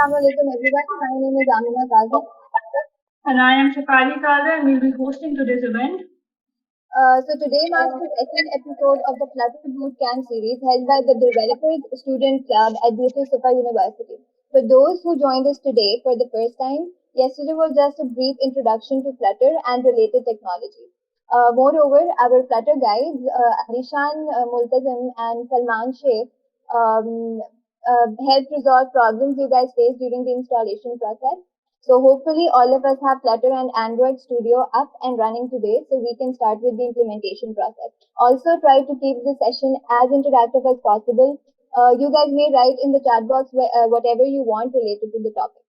Assalamu alaikum everyone. My name is Amina Kazi. And I am Shafali Kaza and we'll be hosting today's event. So today marks the second episode of the Flutter Bootcamp series held by the Developers Student Club at Yusuf Sufa University. For those who joined us today for the first time, yesterday was just a brief introduction to Flutter and related technology. Moreover, our Flutter guides, Alishan Multazam and Salman Sheikh, um, helped resolve problems you guys faced during the installation process. So hopefully all of us have Flutter and Android Studio up and running today so we can start with the implementation process. Also try to keep the session as interactive as possible. You guys may write in the chat box whatever you want related to the topic.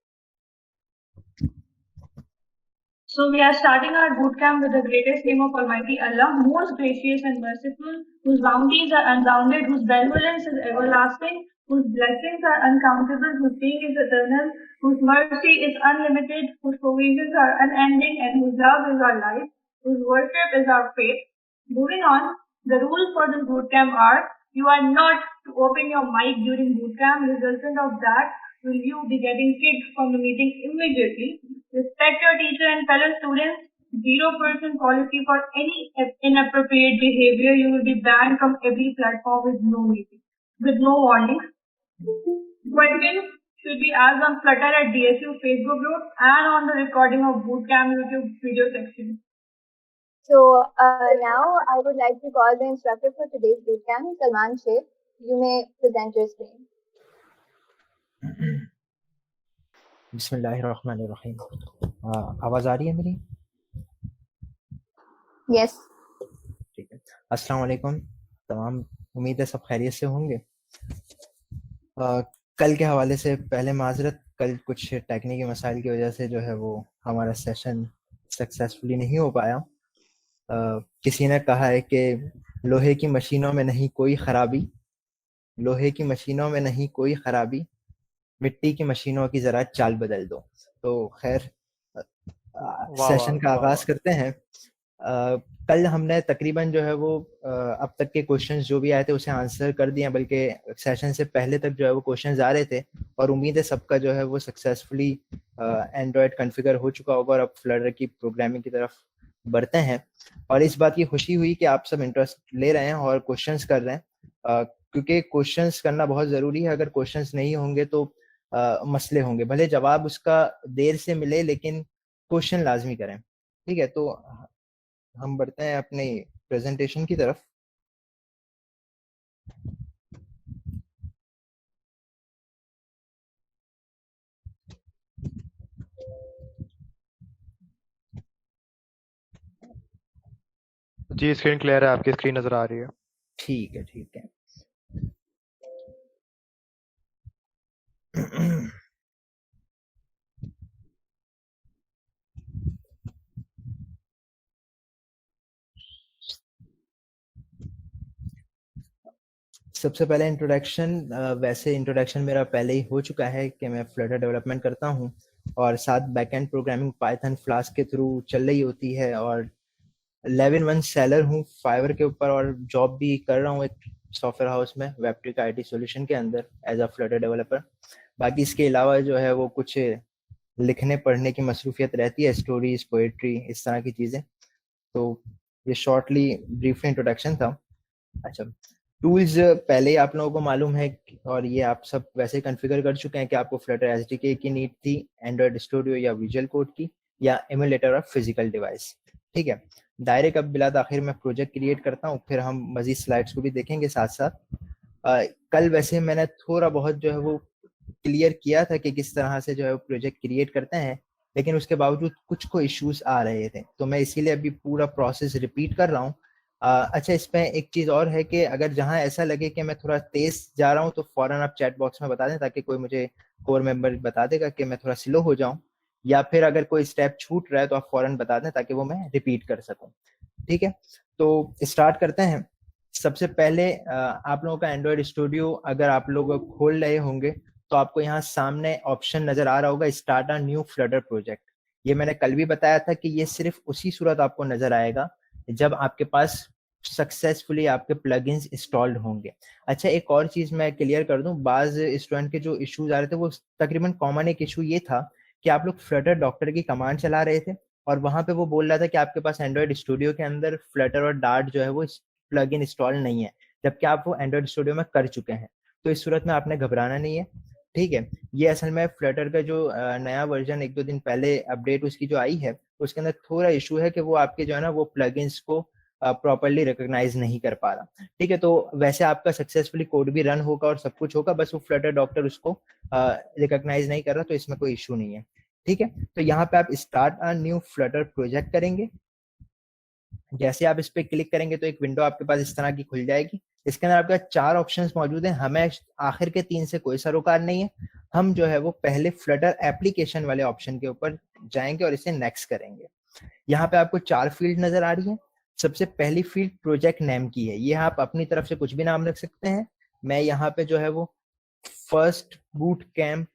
So we are starting our bootcamp with the greatest name of Almighty Allah, most gracious and merciful, whose bounties are unbounded, whose benevolence is everlasting, whose blessings are uncountable, whose being is eternal, whose mercy is unlimited, whose provisions are unending, and whose love is our life, whose worship is our faith. Moving on, the rules for this bootcamp are: you are not to open your mic during bootcamp. Resultant of that will you be getting kicked from the meeting immediately. Respect your teacher and fellow students. 0% policy for any inappropriate behavior. You will be banned from every platform with no warnings. Questions should be asked on Flutter at DSU Facebook group and on the recording of bootcamp YouTube video section. So now I would like to call the instructor for today's bootcamp, Salman Sheikh. You may present your screen. बिस्मिल्लाहिर्रहमानिर्रहीम। आवाज़ आ रही है मेरी? Yes. ठीक है। अस्सलाम वालेकुम तमाम, उम्मीद है सब खैरियत से होंगे। कल के हवाले से पहले माजरत, कल कुछ टेक्निकल मसाइल की वजह से जो है वो हमारा सेशन सक्सेसफुली नहीं हो पाया। किसी ने कहा है कि लोहे की मशीनों में नहीं कोई ख़राबी, लोहे की मशीनों में नहीं कोई ख़राबी, मिट्टी की मशीनों की ज़रा चाल बदल दो। तो खैर सेशन का आगाज़ करते हैं। कल हमने तकरीबन जो है वो अब तक के क्वेश्चंस जो भी आए थे उसे आंसर कर दिए, बल्कि सेशन से पहले तक जो है वो क्वेश्चंस आ रहे थे और उम्मीद है सबका जो है वो सक्सेसफुली एंड्रॉयड कॉन्फ़िगर हो चुका होगा और अब फ्लटर की प्रोग्रामिंग की तरफ बढ़ते हैं। और इस बात की खुशी हुई कि आप सब इंटरेस्ट ले रहे हैं और क्वेश्चंस कर रहे हैं, क्योंकि क्वेश्चंस करना बहुत ज़रूरी है। अगर क्वेश्चंस नहीं होंगे तो मसले होंगे, भले जवाब उसका देर से मिले लेकिन क्वेश्चन लाजमी करें। ठीक है, तो हम बढ़ते हैं अपनी प्रेजेंटेशन की तरफ। जी स्क्रीन क्लियर है, आपकी स्क्रीन नजर आ रही है। ठीक है, ठीक है। सबसे पहले इंट्रोडक्शन, वैसे इंट्रोडक्शन मेरा पहले ही हो चुका है कि मैं फ्लटर डेवलपमेंट करता हूं और साथ बैकएंड प्रोग्रामिंग पाइथन फ्लास्क के थ्रू चल रही होती है और 11 सेलर हूं फाइवर के ऊपर और जॉब भी कर रहा हूं एक सॉफ्टवेयर हाउस में वेबट्रिक आईटी सॉल्यूशन के अंदर एज अ फ्लटर डेवलपर। बाकी इसके अलावा जो है वो कुछ लिखने पढ़ने की मसरूफियत रहती है, स्टोरीज, पोएट्री, इस तरह की चीज़ें। तो ये शॉर्टली ब्रीफली इंट्रोडक्शन था। अच्छा, टूल्स पहले ही आप लोगों को मालूम है और ये आप सब वैसे कॉन्फ़िगर कर चुके हैं कि आपको फ्लटर एसडीके की नीड थी, एंड्रॉयड स्टूडियो या विजुअल कोड की, या एमुलेटर ऑफ फिजिकल डिवाइस। ठीक है, डायरेक्ट अब बिला आखिर मैं प्रोजेक्ट क्रिएट करता हूँ, फिर हम मजीद स्लाइड्स को भी देखेंगे साथ साथ। कल वैसे मैंने थोड़ा बहुत जो है वो क्लियर किया था कि किस तरह से जो है प्रोजेक्ट क्रिएट करते हैं, लेकिन उसके बावजूद कुछ को इश्यूज आ रहे थे, तो मैं इसीलिए अभी पूरा प्रोसेस रिपीट कर रहा हूँ। अच्छा, इसमें एक चीज़ और है कि अगर जहाँ ऐसा लगे कि मैं थोड़ा तेज़ जा रहा हूँ तो फ़ौरन आप चैट बॉक्स में बता दें, ताकि कोई मुझे कोर मेंबर बता देगा कि मैं थोड़ा स्लो हो जाऊँ, या फिर अगर कोई स्टेप छूट रहा है तो आप फ़ौरन बता दें ताकि वो मैं रिपीट कर सकूँ। ठीक है, तो स्टार्ट करते हैं। सबसे पहले आप लोगों का एंड्रॉयड स्टूडियो अगर आप लोग खोल रहे होंगे तो आपको यहाँ सामने ऑप्शन नज़र आ रहा होगा, start a new Flutter project. ये मैंने कल भी बताया था कि ये सिर्फ उसी सूरत आपको नज़र आएगा जब आपके पास सक्सेसफुली आपके प्लगइन्स इंस्टॉल्ड होंगे। अच्छा, एक और चीज मैं क्लियर कर दूं, बाज स्टूडेंट के जो इश्यूज आ रहे थे वो तकरीबन कॉमन एक इशू ये था कि आप लोग फ्लटर डॉक्टर की कमांड चला रहे थे और वहां पे वो बोल रहा था कि आपके पास एंड्रॉइड स्टूडियो के अंदर फ्लटर और डार्ट जो है वो प्लग इन इंस्टॉल नहीं है, जबकि आप वो एंड्रॉइड स्टूडियो में कर चुके हैं। तो इस सूरत में आपने घबराना नहीं है, ठीक है। ये असल में फ्लटर का जो नया वर्जन 1-2 दिन पहले अपडेट उसकी जो आई है उसके अंदर थोड़ा इशू है कि वो आपके जो है ना वो प्लगइन्स को प्रॉपरली रिकॉग्नाइज नहीं कर पा रहा, ठीक है। तो वैसे आपका सक्सेसफुली कोड भी रन होगा और सब कुछ होगा, बस वो फ्लटर डॉक्टर उसको रिकॉग्नाइज नहीं कर रहा, तो इसमें कोई इशू नहीं है, ठीक है। तो यहाँ पे आप start a new Flutter project करेंगे। जैसे आप इस पे क्लिक करेंगे तो एक विंडो आपके पास इस तरह की खुल जाएगी। इसके अंदर आपके 4 ऑप्शंस मौजूद हैं, हमें आखिर के 3 से कोई सरोकार नहीं है। हम जो है वो पहले फ्लटर एप्लीकेशन वाले ऑप्शन के ऊपर जाएंगे और इसे नेक्स्ट करेंगे। यहाँ पे आपको 4 फील्ड नजर आ रही है। सबसे पहली फील्ड प्रोजेक्ट नेम की है, ये आप अपनी तरफ से कुछ भी नाम रख सकते हैं। मैं यहाँ पे जो है वो फर्स्ट बूट कैंप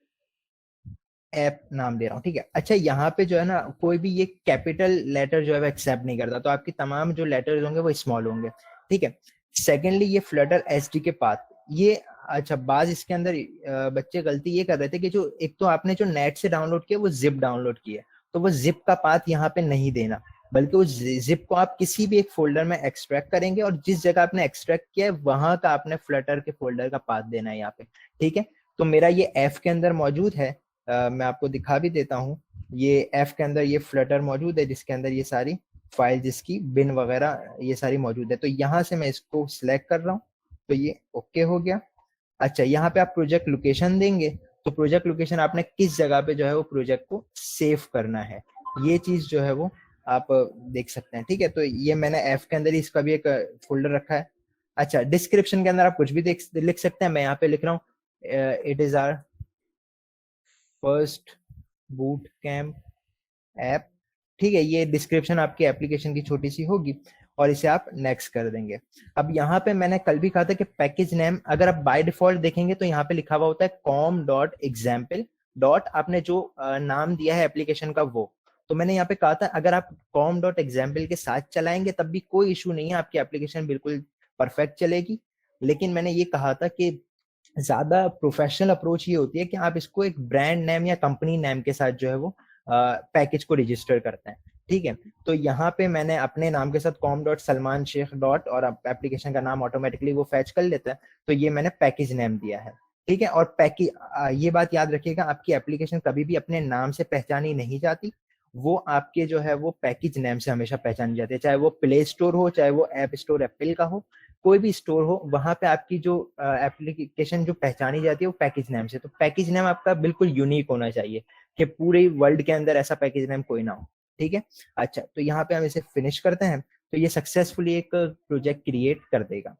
ऐप नाम दे रहा हूँ, ठीक है। अच्छा, यहाँ पे जो है ना कोई भी ये कैपिटल लेटर जो है वो एक्सेप्ट नहीं करता, तो आपकी तमाम जो लेटर्स होंगे वो स्मॉल होंगे, ठीक है। सेकेंडली, ये फ्लटर एसडीके पाथ, ये अच्छा बाज इसके अंदर बच्चे गलती ये कर रहे थे कि जो एक तो आपने जो नेट से डाउनलोड किया वो जिप डाउनलोड किया, तो वो जिप का पाथ यहाँ पे नहीं देना, बल्कि उस जिप को आप किसी भी एक फोल्डर में एक्सट्रैक्ट करेंगे और जिस जगह आपने एक्सट्रैक्ट किया है वहां का आपने फ्लटर के फोल्डर का पाथ देना है यहाँ पे, ठीक है। तो मेरा ये एफ के अंदर मौजूद है, मैं आपको दिखा भी देता हूँ। ये एफ के अंदर ये फ्लटर मौजूद है जिसके अंदर ये सारी फाइल जिसकी बिन वगैरह ये सारी मौजूद है। तो यहाँ से मैं इसको सिलेक्ट कर रहा हूँ, तो ये ओके हो गया। अच्छा, यहाँ पे आप प्रोजेक्ट लोकेशन देंगे, तो प्रोजेक्ट लोकेशन आपने किस जगह पे जो है वो प्रोजेक्ट को सेव करना है, ये चीज जो है वो आप देख सकते हैं, ठीक है। तो ये मैंने एफ के अंदर ही इसका भी एक फोल्डर रखा है। अच्छा, डिस्क्रिप्शन के अंदर आप कुछ भी लिख सकते हैं, मैं यहाँ पे लिख रहा हूँ it is our first boot camp app, ठीक है। ये डिस्क्रिप्शन आपकी एप्लीकेशन की छोटी सी होगी और इसे आप नेक्स्ट कर देंगे। अब यहाँ पे मैंने कल भी कहा था कि पैकेज नेम अगर आप बाय डिफॉल्ट देखेंगे तो यहाँ पे लिखा हुआ होता है com.example डॉट आपने जो नाम दिया है एप्लीकेशन का वो, तो मैंने यहाँ पे कहा था अगर आप com.example के साथ चलाएंगे तब भी कोई इशू नहीं है, आपकी एप्लीकेशन बिल्कुल परफेक्ट चलेगी। लेकिन मैंने ये कहा था कि ज्यादा प्रोफेशनल अप्रोच ये होती है कि आप इसको एक ब्रांड नेम या कंपनी नेम के साथ जो है वो पैकेज को रजिस्टर करते हैं, ठीक है। तो यहाँ पे मैंने अपने नाम के साथ com.salman sheikh डॉट और एप्लीकेशन का नाम ऑटोमेटिकली वो फैच कर लेता है, तो ये मैंने पैकेज नेम दिया है, ठीक है। और पैकेज ये बात याद रखिएगा, आपकी एप्लीकेशन कभी भी अपने नाम से पहचानी नहीं जाती, वो आपके जो है वो पैकेज नेम से हमेशा पहचानी जाती है, चाहे वो प्ले स्टोर हो, चाहे वो ऐप स्टोर एप्पल का हो, कोई भी स्टोर हो, वहां पे आपकी जो एप्लीकेशन जो पहचानी जाती है वो पैकेज नेम से। तो पैकेज नेम आपका बिल्कुल यूनिक होना चाहिए कि पूरे वर्ल्ड के अंदर ऐसा पैकेज नेम कोई ना हो, ठीक है। अच्छा, तो यहाँ पे हम इसे फिनिश करते हैं, तो ये सक्सेसफुली एक प्रोजेक्ट क्रिएट कर देगा।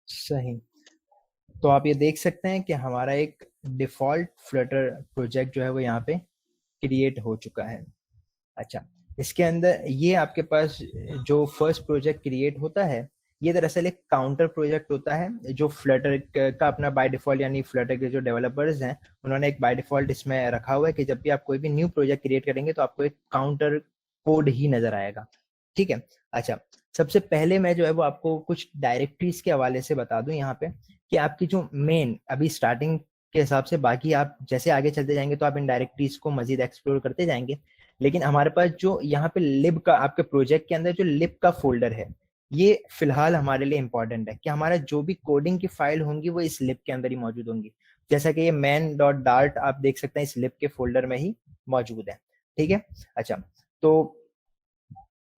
सही, तो आप ये देख सकते हैं कि हमारा एक डिफॉल्ट फ्लटर प्रोजेक्ट जो है वो यहाँ पे क्रिएट हो चुका है। अच्छा, इसके अंदर ये आपके पास जो फर्स्ट प्रोजेक्ट क्रिएट होता है ये दरअसल एक काउंटर प्रोजेक्ट होता है जो फ्लटर का अपना बाय डिफॉल्ट, यानी फ्लटर के जो डेवलपर्स हैं उन्होंने एक बाय डिफॉल्ट इसमें रखा हुआ है कि जब भी आप कोई भी न्यू प्रोजेक्ट क्रिएट करेंगे तो आपको एक काउंटर कोड ही नजर आएगा, ठीक है। अच्छा, सबसे पहले मैं जो है वो आपको कुछ डायरेक्टरीज के हवाले से बता दूं यहाँ पे कि आपकी जो मेन अभी स्टार्टिंग के हिसाब से, बाकी आप जैसे आगे चलते जाएंगे तो आप इन डायरेक्टरीज को मजीद एक्सप्लोर करते जाएंगे, लेकिन हमारे पास जो यहाँ पे लिब का आपके प्रोजेक्ट के अंदर जो लिब का फोल्डर है ये फिलहाल हमारे लिए इंपॉर्टेंट है कि हमारा जो भी कोडिंग की फाइल होंगी वो इस लिब के अंदर ही मौजूद होंगी। जैसा कि ये main.dart आप देख सकते हैं इस लिब के फोल्डर में ही मौजूद है, ठीक है। अच्छा, तो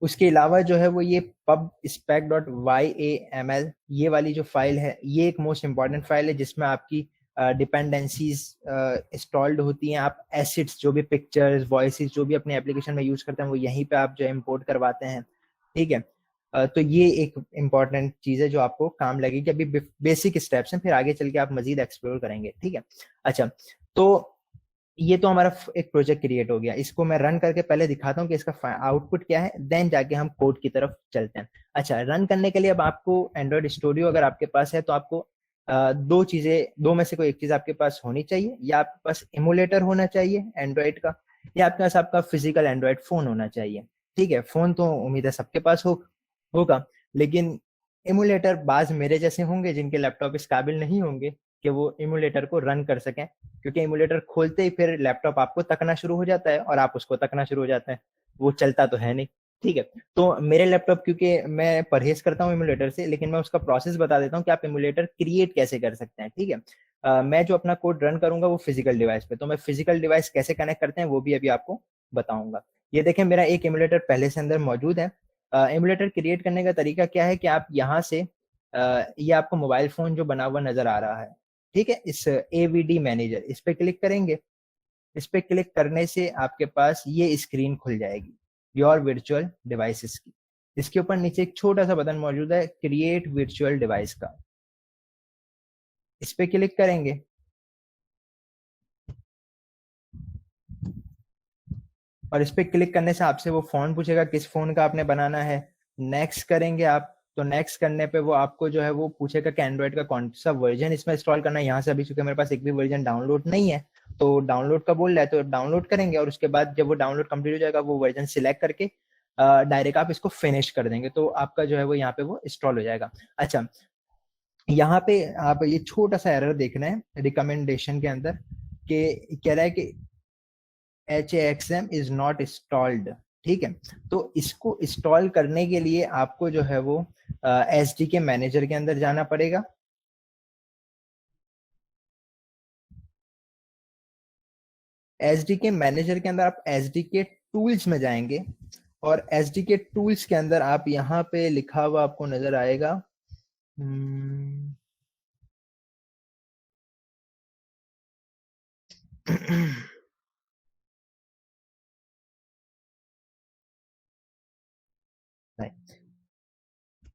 उसके अलावा जो है वो ये pub spec.yaml ये वाली जो फाइल है, ये एक मोस्ट इंपॉर्टेंट फाइल है जिसमें आपकी डिपेंडेंसीज इंस्टॉल्ड होती हैं। आप एसिड्स जो भी पिक्चर्स वॉइसेस जो भी अपने एप्लीकेशन में यूज करते हैं वो यहीं पे आप जो है इंपोर्ट करवाते हैं, ठीक है। तो ये एक इम्पॉर्टेंट चीज है जो आपको काम लगेगी। अभी बेसिक स्टेप्स हैं, फिर आगे चल के आप मजीद एक्सप्लोर करेंगे, ठीक है। अच्छा, तो ये तो हमारा एक प्रोजेक्ट क्रिएट हो गया, इसको मैं रन करके पहले दिखाता हूँ कि इसका आउटपुट क्या है, देन जाके हम कोड की तरफ चलते हैं। अच्छा, रन करने के लिए अब आपको एंड्रॉइड स्टूडियो अगर आपके पास है तो आपको दो में से कोई एक चीज आपके पास होनी चाहिए। या आपके पास इमुलेटर होना चाहिए एंड्रॉइड का, या आपके पास आपका फिजिकल एंड्रॉइड फोन होना चाहिए, ठीक है। फोन तो उम्मीद है सबके पास होगा, लेकिन इमुलेटर बाज मेरे जैसे होंगे जिनके लैपटॉप इस काबिल नहीं होंगे कि वो इमुलेटर को रन कर सकें, क्योंकि इमुलेटर खोलते ही फिर लैपटॉप आपको तकना शुरू हो जाता है और आप उसको तकना शुरू हो जाते हैं, वो चलता तो है नहीं, ठीक है। तो मेरे लैपटॉप, क्योंकि मैं परहेज करता हूँ इमुलेटर से, लेकिन मैं उसका प्रोसेस बता देता हूँ कि आप इमुलेटर क्रिएट कैसे कर सकते हैं, ठीक है। मैं जो अपना कोड रन करूंगा वो फिजिकल डिवाइस पे, तो मैं फिजिकल डिवाइस कैसे कनेक्ट करते हैं वो भी अभी आपको बताऊंगा। ये देखें, मेरा एक इमुलेटर पहले से अंदर मौजूद है। इमुलेटर क्रिएट करने का तरीका क्या है कि आप यहाँ से ये आपको मोबाइल फोन जो बना हुआ नजर आ रहा है, ठीक है, इस AVD मैनेजर इस पे क्लिक करेंगे। इस पे क्लिक करने से आपके पास ये स्क्रीन खुल जाएगी योर वर्चुअल डिवाइसेस की। इसके ऊपर नीचे एक छोटा सा बटन मौजूद है क्रिएट वर्चुअल डिवाइस का, इस पे क्लिक करेंगे। और इस पे क्लिक करने से आपसे वो फोन पूछेगा किस फोन का आपने बनाना है। नेक्स्ट करेंगे आप, तो नेक्स्ट करने पे वो आपको जो है वो पूछेगा कि एंड्रॉइड का कौन सा वर्जन इसमें इंस्टॉल करना है। यहाँ से अभी चूंकि मेरे पास एक भी वर्जन डाउनलोड नहीं है तो डाउनलोड का बोल रहा है, तो डाउनलोड करेंगे और उसके बाद जब वो डाउनलोड कंप्लीट हो जाएगा वो वर्जन सिलेक्ट करके डायरेक्ट आप इसको फिनिश कर देंगे, तो आपका जो है वो यहाँ पे वो इंस्टॉल हो जाएगा। अच्छा, यहाँ पे आप ये छोटा सा एरर देखना है रिकमेंडेशन के अंदर कि कह रहा है कि HAXM इज नॉट इंस्टॉल्ड, ठीक है। तो इसको इंस्टॉल करने के लिए आपको जो है वो SDK मैनेजर के अंदर जाना पड़ेगा। SDK मैनेजर के अंदर आप SDK टूल्स में जाएंगे और SDK टूल्स के अंदर आप यहाँ पे लिखा हुआ आपको नजर आएगा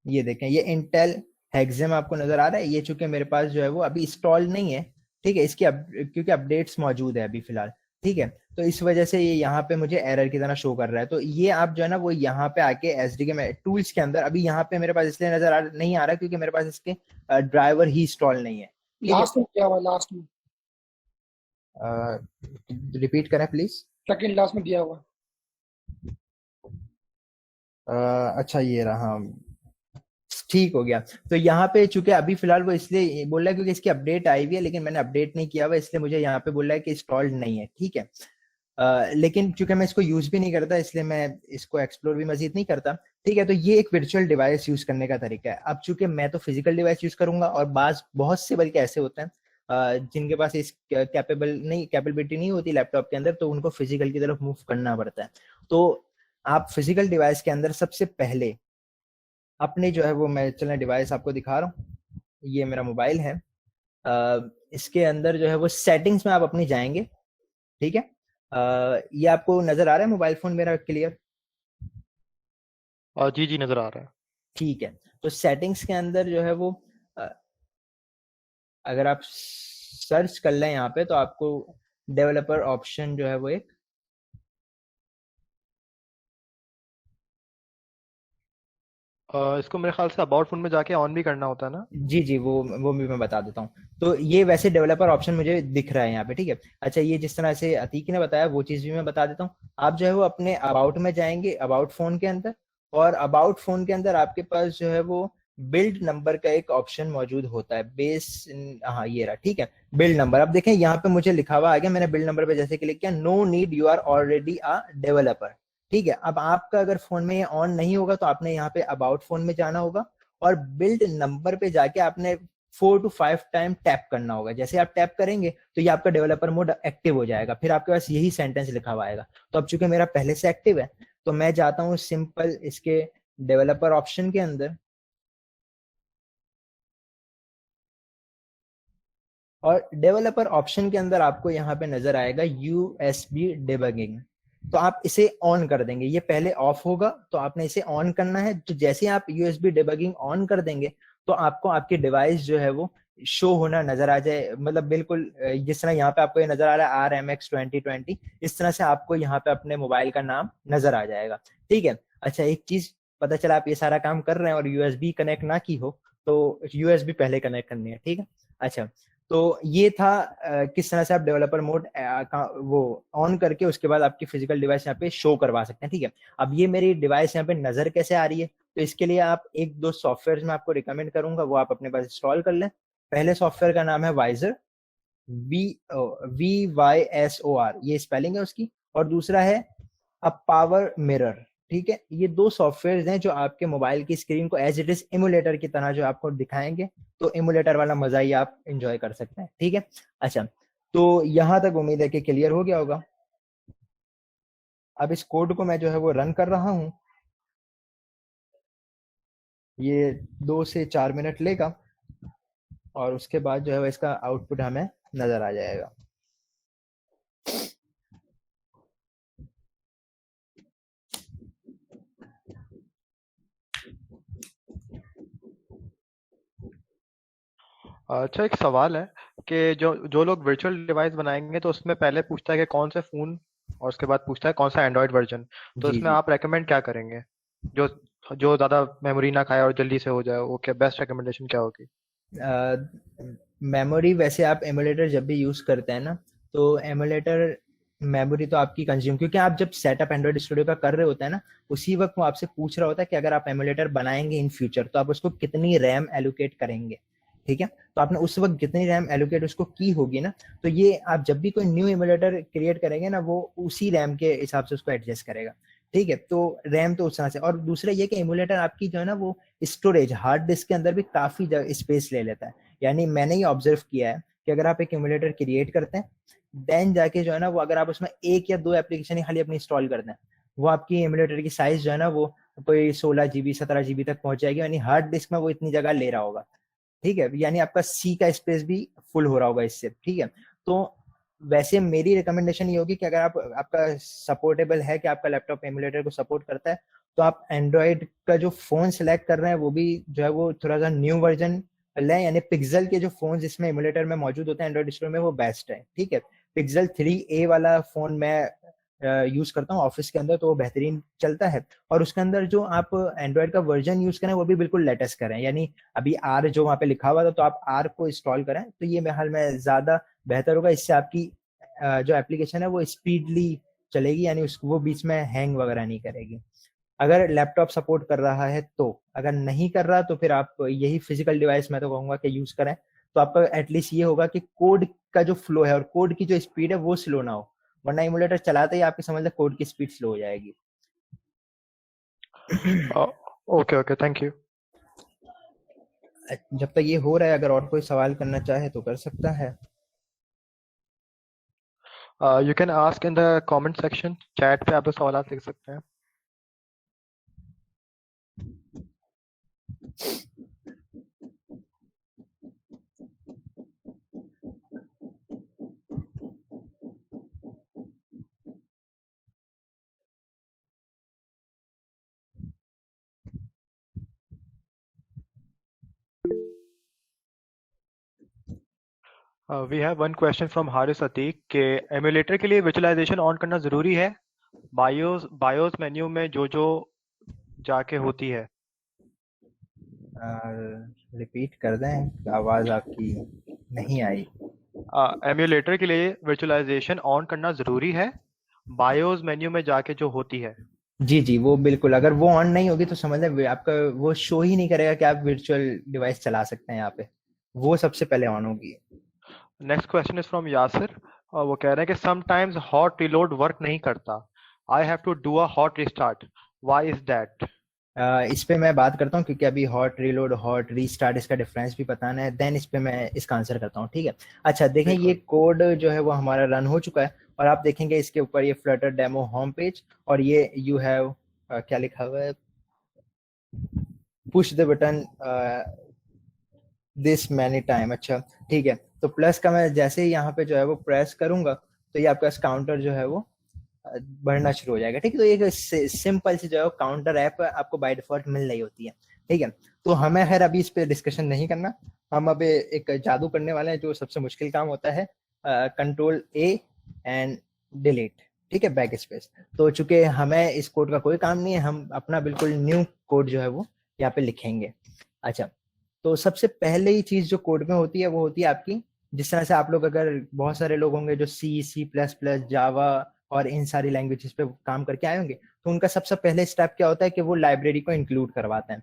ये देखें, ये इंटेल हेक्सेम आपको नजर आ रहा है। ये चूंकि मेरे पास जो है वो अभी इंस्टॉल नहीं है, ठीक है, इसकी क्योंकि अपडेट्स मौजूद है अभी फिलहाल, ठीक है, तो इस वजह से ये यहाँ पे मुझे एरर की तरह शो कर रहा है। तो ये आप जो है ना वो यहाँ पे आके SDK में टूल्स के अंदर, अभी यहाँ पे मेरे पास इसलिए नहीं आ रहा क्योंकि मेरे पास इसके ड्राइवर ही इंस्टॉल नहीं है। लास्ट में क्या हुआ? लास्ट में रिपीट करें प्लीज। सेकंड लास्ट में दिया हुआ। अच्छा, ये रहा, ठीक हो गया। तो यहाँ पे चूंकि अभी फिलहाल वो इसलिए बोल रहा है क्योंकि इसकी अपडेट आई हुई है, लेकिन मैंने अपडेट नहीं किया हुआ, इसलिए मुझे यहाँ पे बोल रहा है कि इंस्टॉल्ड नहीं है, ठीक है। लेकिन चूंकि मैं इसको यूज भी नहीं करता इसलिए मैं इसको एक्सप्लोर भी मजीद नहीं करता, ठीक है। तो ये एक वर्चुअल डिवाइस यूज करने का तरीका है। अब चूंकि मैं तो फिजिकल डिवाइस यूज करूंगा और बहुत से बल्कि ऐसे होते हैं जिनके पास इस कैपेबिलिटी नहीं होती लैपटॉप के अंदर, तो उनको फिजिकल की तरफ मूव करना पड़ता है। तो आप फिजिकल डिवाइस के अंदर सबसे पहले अपने जो है वो, मैं चलना डिवाइस आपको दिखा रहा हूँ, ये मेरा मोबाइल है। इसके अंदर जो है वो सेटिंग्स में आप अपनी जाएंगे, ठीक है। ये आपको नजर आ रहा है मोबाइल फोन मेरा क्लियर? जी जी नजर आ रहा है। ठीक है, तो सेटिंग्स के अंदर जो है वो अगर आप सर्च कर लें यहाँ पे तो आपको डेवलपर ऑप्शन जो है वो एक इसको मेरे ख्याल से अबाउट फोन में जाके ऑन भी करना होता है ना? जी, वो भी मैं बता देता हूँ। तो ये वैसे डेवलपर ऑप्शन मुझे दिख रहा है यहाँ पे, ठीक है। अच्छा, ये जिस तरह से अतीक ने बताया वो चीज भी मैं बता देता हूँ। आप जो है वो अपने अबाउट में जाएंगे, अबाउट फोन के अंदर, और अबाउट फोन के अंदर आपके पास जो है वो बिल्ड नंबर का एक ऑप्शन मौजूद होता है। बेस, हाँ ये रहा, ठीक है, बिल्ड नंबर। अब देखें यहाँ पे मुझे लिखा हुआ आ गया, मैंने बिल्ड नंबर पे जैसे क्लिक किया, no need, you are already a developer, ठीक है, अब आपका अगर फोन में ये ऑन नहीं होगा तो आपने यहाँ पे अबाउट फोन में जाना होगा और बिल्ड नंबर पे जाके आपने 4 to 5 टाइम टैप करना होगा। जैसे आप टैप करेंगे तो ये आपका डेवलपर मोड एक्टिव हो जाएगा, फिर आपके पास यही सेंटेंस लिखा हुआ आएगा। तो अब चूंकि मेरा पहले से एक्टिव है तो मैं जाता हूँ सिंपल इसके डेवलपर ऑप्शन के अंदर, और डेवलपर ऑप्शन के अंदर आपको यहाँ पे नजर आएगा यूएसबी डिबगिंग। तो आप इसे ऑन कर देंगे, ये पहले ऑफ होगा तो आपने इसे ऑन करना है। तो जैसे आप यूएसबी डिबगिंग ऑन कर देंगे तो आपको आपकी डिवाइस जो है वो शो होना नजर आ जाए, मतलब बिल्कुल जिस तरह यहाँ पे आपको ये नजर आ रहा है RMX 2020, इस तरह से आपको यहाँ पे अपने मोबाइल का नाम नजर आ जाएगा। ठीक है, अच्छा एक चीज पता चला, आप ये सारा काम कर रहे हैं और यूएसबी कनेक्ट ना की हो तो यूएसबी पहले कनेक्ट करनी है। ठीक है, अच्छा तो ये था किस तरह से आप डेवलपर मोड वो ऑन करके उसके बाद आपकी फिजिकल डिवाइस यहाँ पे शो करवा सकते हैं। ठीक है, अब ये मेरी डिवाइस यहाँ पे नजर कैसे आ रही है, तो इसके लिए आप एक दो सॉफ्टवेयर मैं आपको रिकमेंड करूंगा, वो आप अपने पास इंस्टॉल कर लें। पहले सॉफ्टवेयर का नाम है वाइजर, VYSOR, ये स्पेलिंग है उसकी, और दूसरा है अ पावर मिरर। ठीक है, ये दो सॉफ्टवेयर हैं जो आपके मोबाइल की स्क्रीन को एज इट इज इमुलेटर की तरह जो आपको दिखाएंगे, तो इमुलेटर वाला मजा ही आप एंजॉय कर सकते हैं। ठीक है, अच्छा तो यहां तक उम्मीद है कि क्लियर हो गया होगा। अब इस कोड को मैं जो है वो रन कर रहा हूं, ये 2 से 4 मिनट लेगा और उसके बाद जो है इसका आउटपुट हमें नजर आ जाएगा। अच्छा, एक सवाल है कि जो जो लोग वर्चुअल डिवाइस बनाएंगे तो उसमें पहले पूछता है कि कौन से फोन, और उसके बाद पूछता है कौन सा एंड्रॉयड वर्जन। तो जी इसमें जी, आप रेकमेंड क्या करेंगे, जो जो ज्यादा मेमोरी ना खाए और जल्दी से हो जाए, वो क्या बेस्ट रिकमेंडेशन क्या होगी? मेमोरी वैसे आप एमुलेटर जब भी यूज करते हैं ना, तो एमुलेटर मेमोरी तो आपकी कंज्यूम, क्योंकि आप जब सेटअप एंड्रॉइड स्टूडियो का कर रहे होते हैं ना, उसी वक्त वो आपसे पूछ रहा होता है कि अगर आप एमुलेटर बनाएंगे इन फ्यूचर तो आप उसको कितनी रैम एलोकेट करेंगे। ठीक है, तो आपने उस वक्त जितनी रैम एलोकेट उसको की होगी ना, तो ये आप जब भी कोई न्यू एमुलेटर क्रिएट करेंगे ना, वो उसी रैम के हिसाब से उसको एडजस्ट करेगा। ठीक है, तो रैम तो उस तरह से, और दूसरा ये कि एमुलेटर आपकी जो है ना वो स्टोरेज हार्ड डिस्क के अंदर भी काफी स्पेस ले लेता है। यानी मैंने ये ऑब्जर्व किया है कि अगर आप एक एमुलेटर क्रिएट करते हैं, देन जाके जो है ना वो अगर आप उसमें 1 या 2 एप्लीकेशन ही खाली अपनी इंस्टॉल करते हैं, वो आपकी एमुलेटर की साइज जो है ना वो कोई 16 GB 17 GB तक पहुंच जाएगी, यानी हार्ड डिस्क में वो इतनी जगह ले रहा होगा। ठीक है, यानी आपका सी का स्पेस भी फुल हो रहा होगा इससे। ठीक है, तो वैसे मेरी रिकमेंडेशन ये होगी कि अगर आप आपका सपोर्टेबल है कि आपका लैपटॉप एमुलेटर को सपोर्ट करता है, तो आप एंड्रॉइड का जो फोन सेलेक्ट कर रहे हैं वो भी जो है वो थोड़ा सा न्यू वर्जन लें, यानी पिक्सल के जो फोन जिसमें एमुलेटर में मौजूद होते हैं एंड्रॉइड स्टोर में, वो बेस्ट है। ठीक है, पिक्सल 3A वाला फोन मैं यूज करता हूँ ऑफिस के अंदर, तो वो बेहतरीन चलता है। और उसके अंदर जो आप एंड्रॉइड का वर्जन यूज करें वो भी बिल्कुल लेटेस्ट करें, यानी अभी आर जो वहाँ पे लिखा हुआ था तो आप आर को इंस्टॉल करें, तो ये मेरे हाल में ज्यादा बेहतर होगा। इससे आपकी जो एप्लीकेशन है वो स्पीडली चलेगी, यानी उसको वो बीच में हैंग वगैरह नहीं करेगी, अगर लैपटॉप सपोर्ट कर रहा है तो। अगर नहीं कर रहा तो फिर आप यही फिजिकल डिवाइस मैं तो कहूंगा कि यूज करें, तो आपका एटलीस्ट ये होगा कि कोड का जो फ्लो है और कोड की जो स्पीड है वो स्लो ना हो, वरना इमुलेटर चलाते ही आपकी समझ लो कोड की स्पीड स्लो हो जाएगी। Okay okay, thank you. जब तक ये हो रहा है, अगर और कोई सवाल करना चाहे तो कर सकता है। You can ask in the comment section, chat पे आप सवाल लिख सकते हैं। We have one question from Haris Atiq के एमुलेटर के लिए विजुअलाइजेशन ऑन करना जरूरी है, बायोस बायोस मेन्यू में जो जो जाके होती है। रिपीट कर दें, आवाज आपकी नहीं आई। एमुलेटर के लिए विजुअलाइजेशन ऑन करना जरूरी है, बायोस मेन्यू में जाके जो होती है। जी जी, वो बिल्कुल, अगर वो ऑन नहीं होगी तो समझ लें आपका वो शो ही नहीं करेगा कि आप वर्चुअल डिवाइस चला सकते हैं यहाँ पे, वो सबसे पहले ऑन होगी। Next question is from Yasir, और वो कह रहे हैं कि समटाइम्स हॉट रिलोड वर्क नहीं करता, I have to do a hot restart. Why is that? इस पे मैं बात करता हूँ क्योंकि अभी हॉट रीलोड हॉट रीस्टार्ट इसका डिफरेंस भी बताना है, देन इस पे मैं इसका आंसर करता हूँ, ठीक है। अच्छा देखें, ये बिल्कुल। कोड जो है वो हमारा रन हो चुका है और आप देखेंगे इसके ऊपर ये फ्लटर डेमो होम पेज और ये यू हैव क्या लिखा हुआ है, push the button this many time. अच्छा ठीक है, तो प्लस का मैं जैसे ही यहाँ पे जो है वो प्रेस करूंगा तो ये आपका काउंटर जो है वो बढ़ना शुरू हो जाएगा, ठीक है। तो एक सिंपल सी जो है काउंटर ऐप आपको बाय डिफॉल्ट मिल रही होती है, ठीक है। तो हमें खैर अभी इस पे डिस्कशन नहीं करना, हम अब एक जादू करने वाले हैं जो सबसे मुश्किल काम होता है, कंट्रोल ए एंड डिलीट, ठीक है, बैक स्पेस। तो चूंकि हमें इस कोड का कोई काम नहीं है, हम अपना बिल्कुल न्यू कोड जो है वो यहाँ पे लिखेंगे। अच्छा, तो सबसे पहले ही चीज जो कोड में होती है वो होती है आपकी, जिस तरह से आप लोग, अगर बहुत सारे लोग होंगे जो सी प्लस प्लस जावा और इन सारी लैंग्वेजेस पे काम करके आए होंगे, तो उनका सबसे पहले स्टेप क्या होता है कि वो लाइब्रेरी को इंक्लूड करवाते हैं,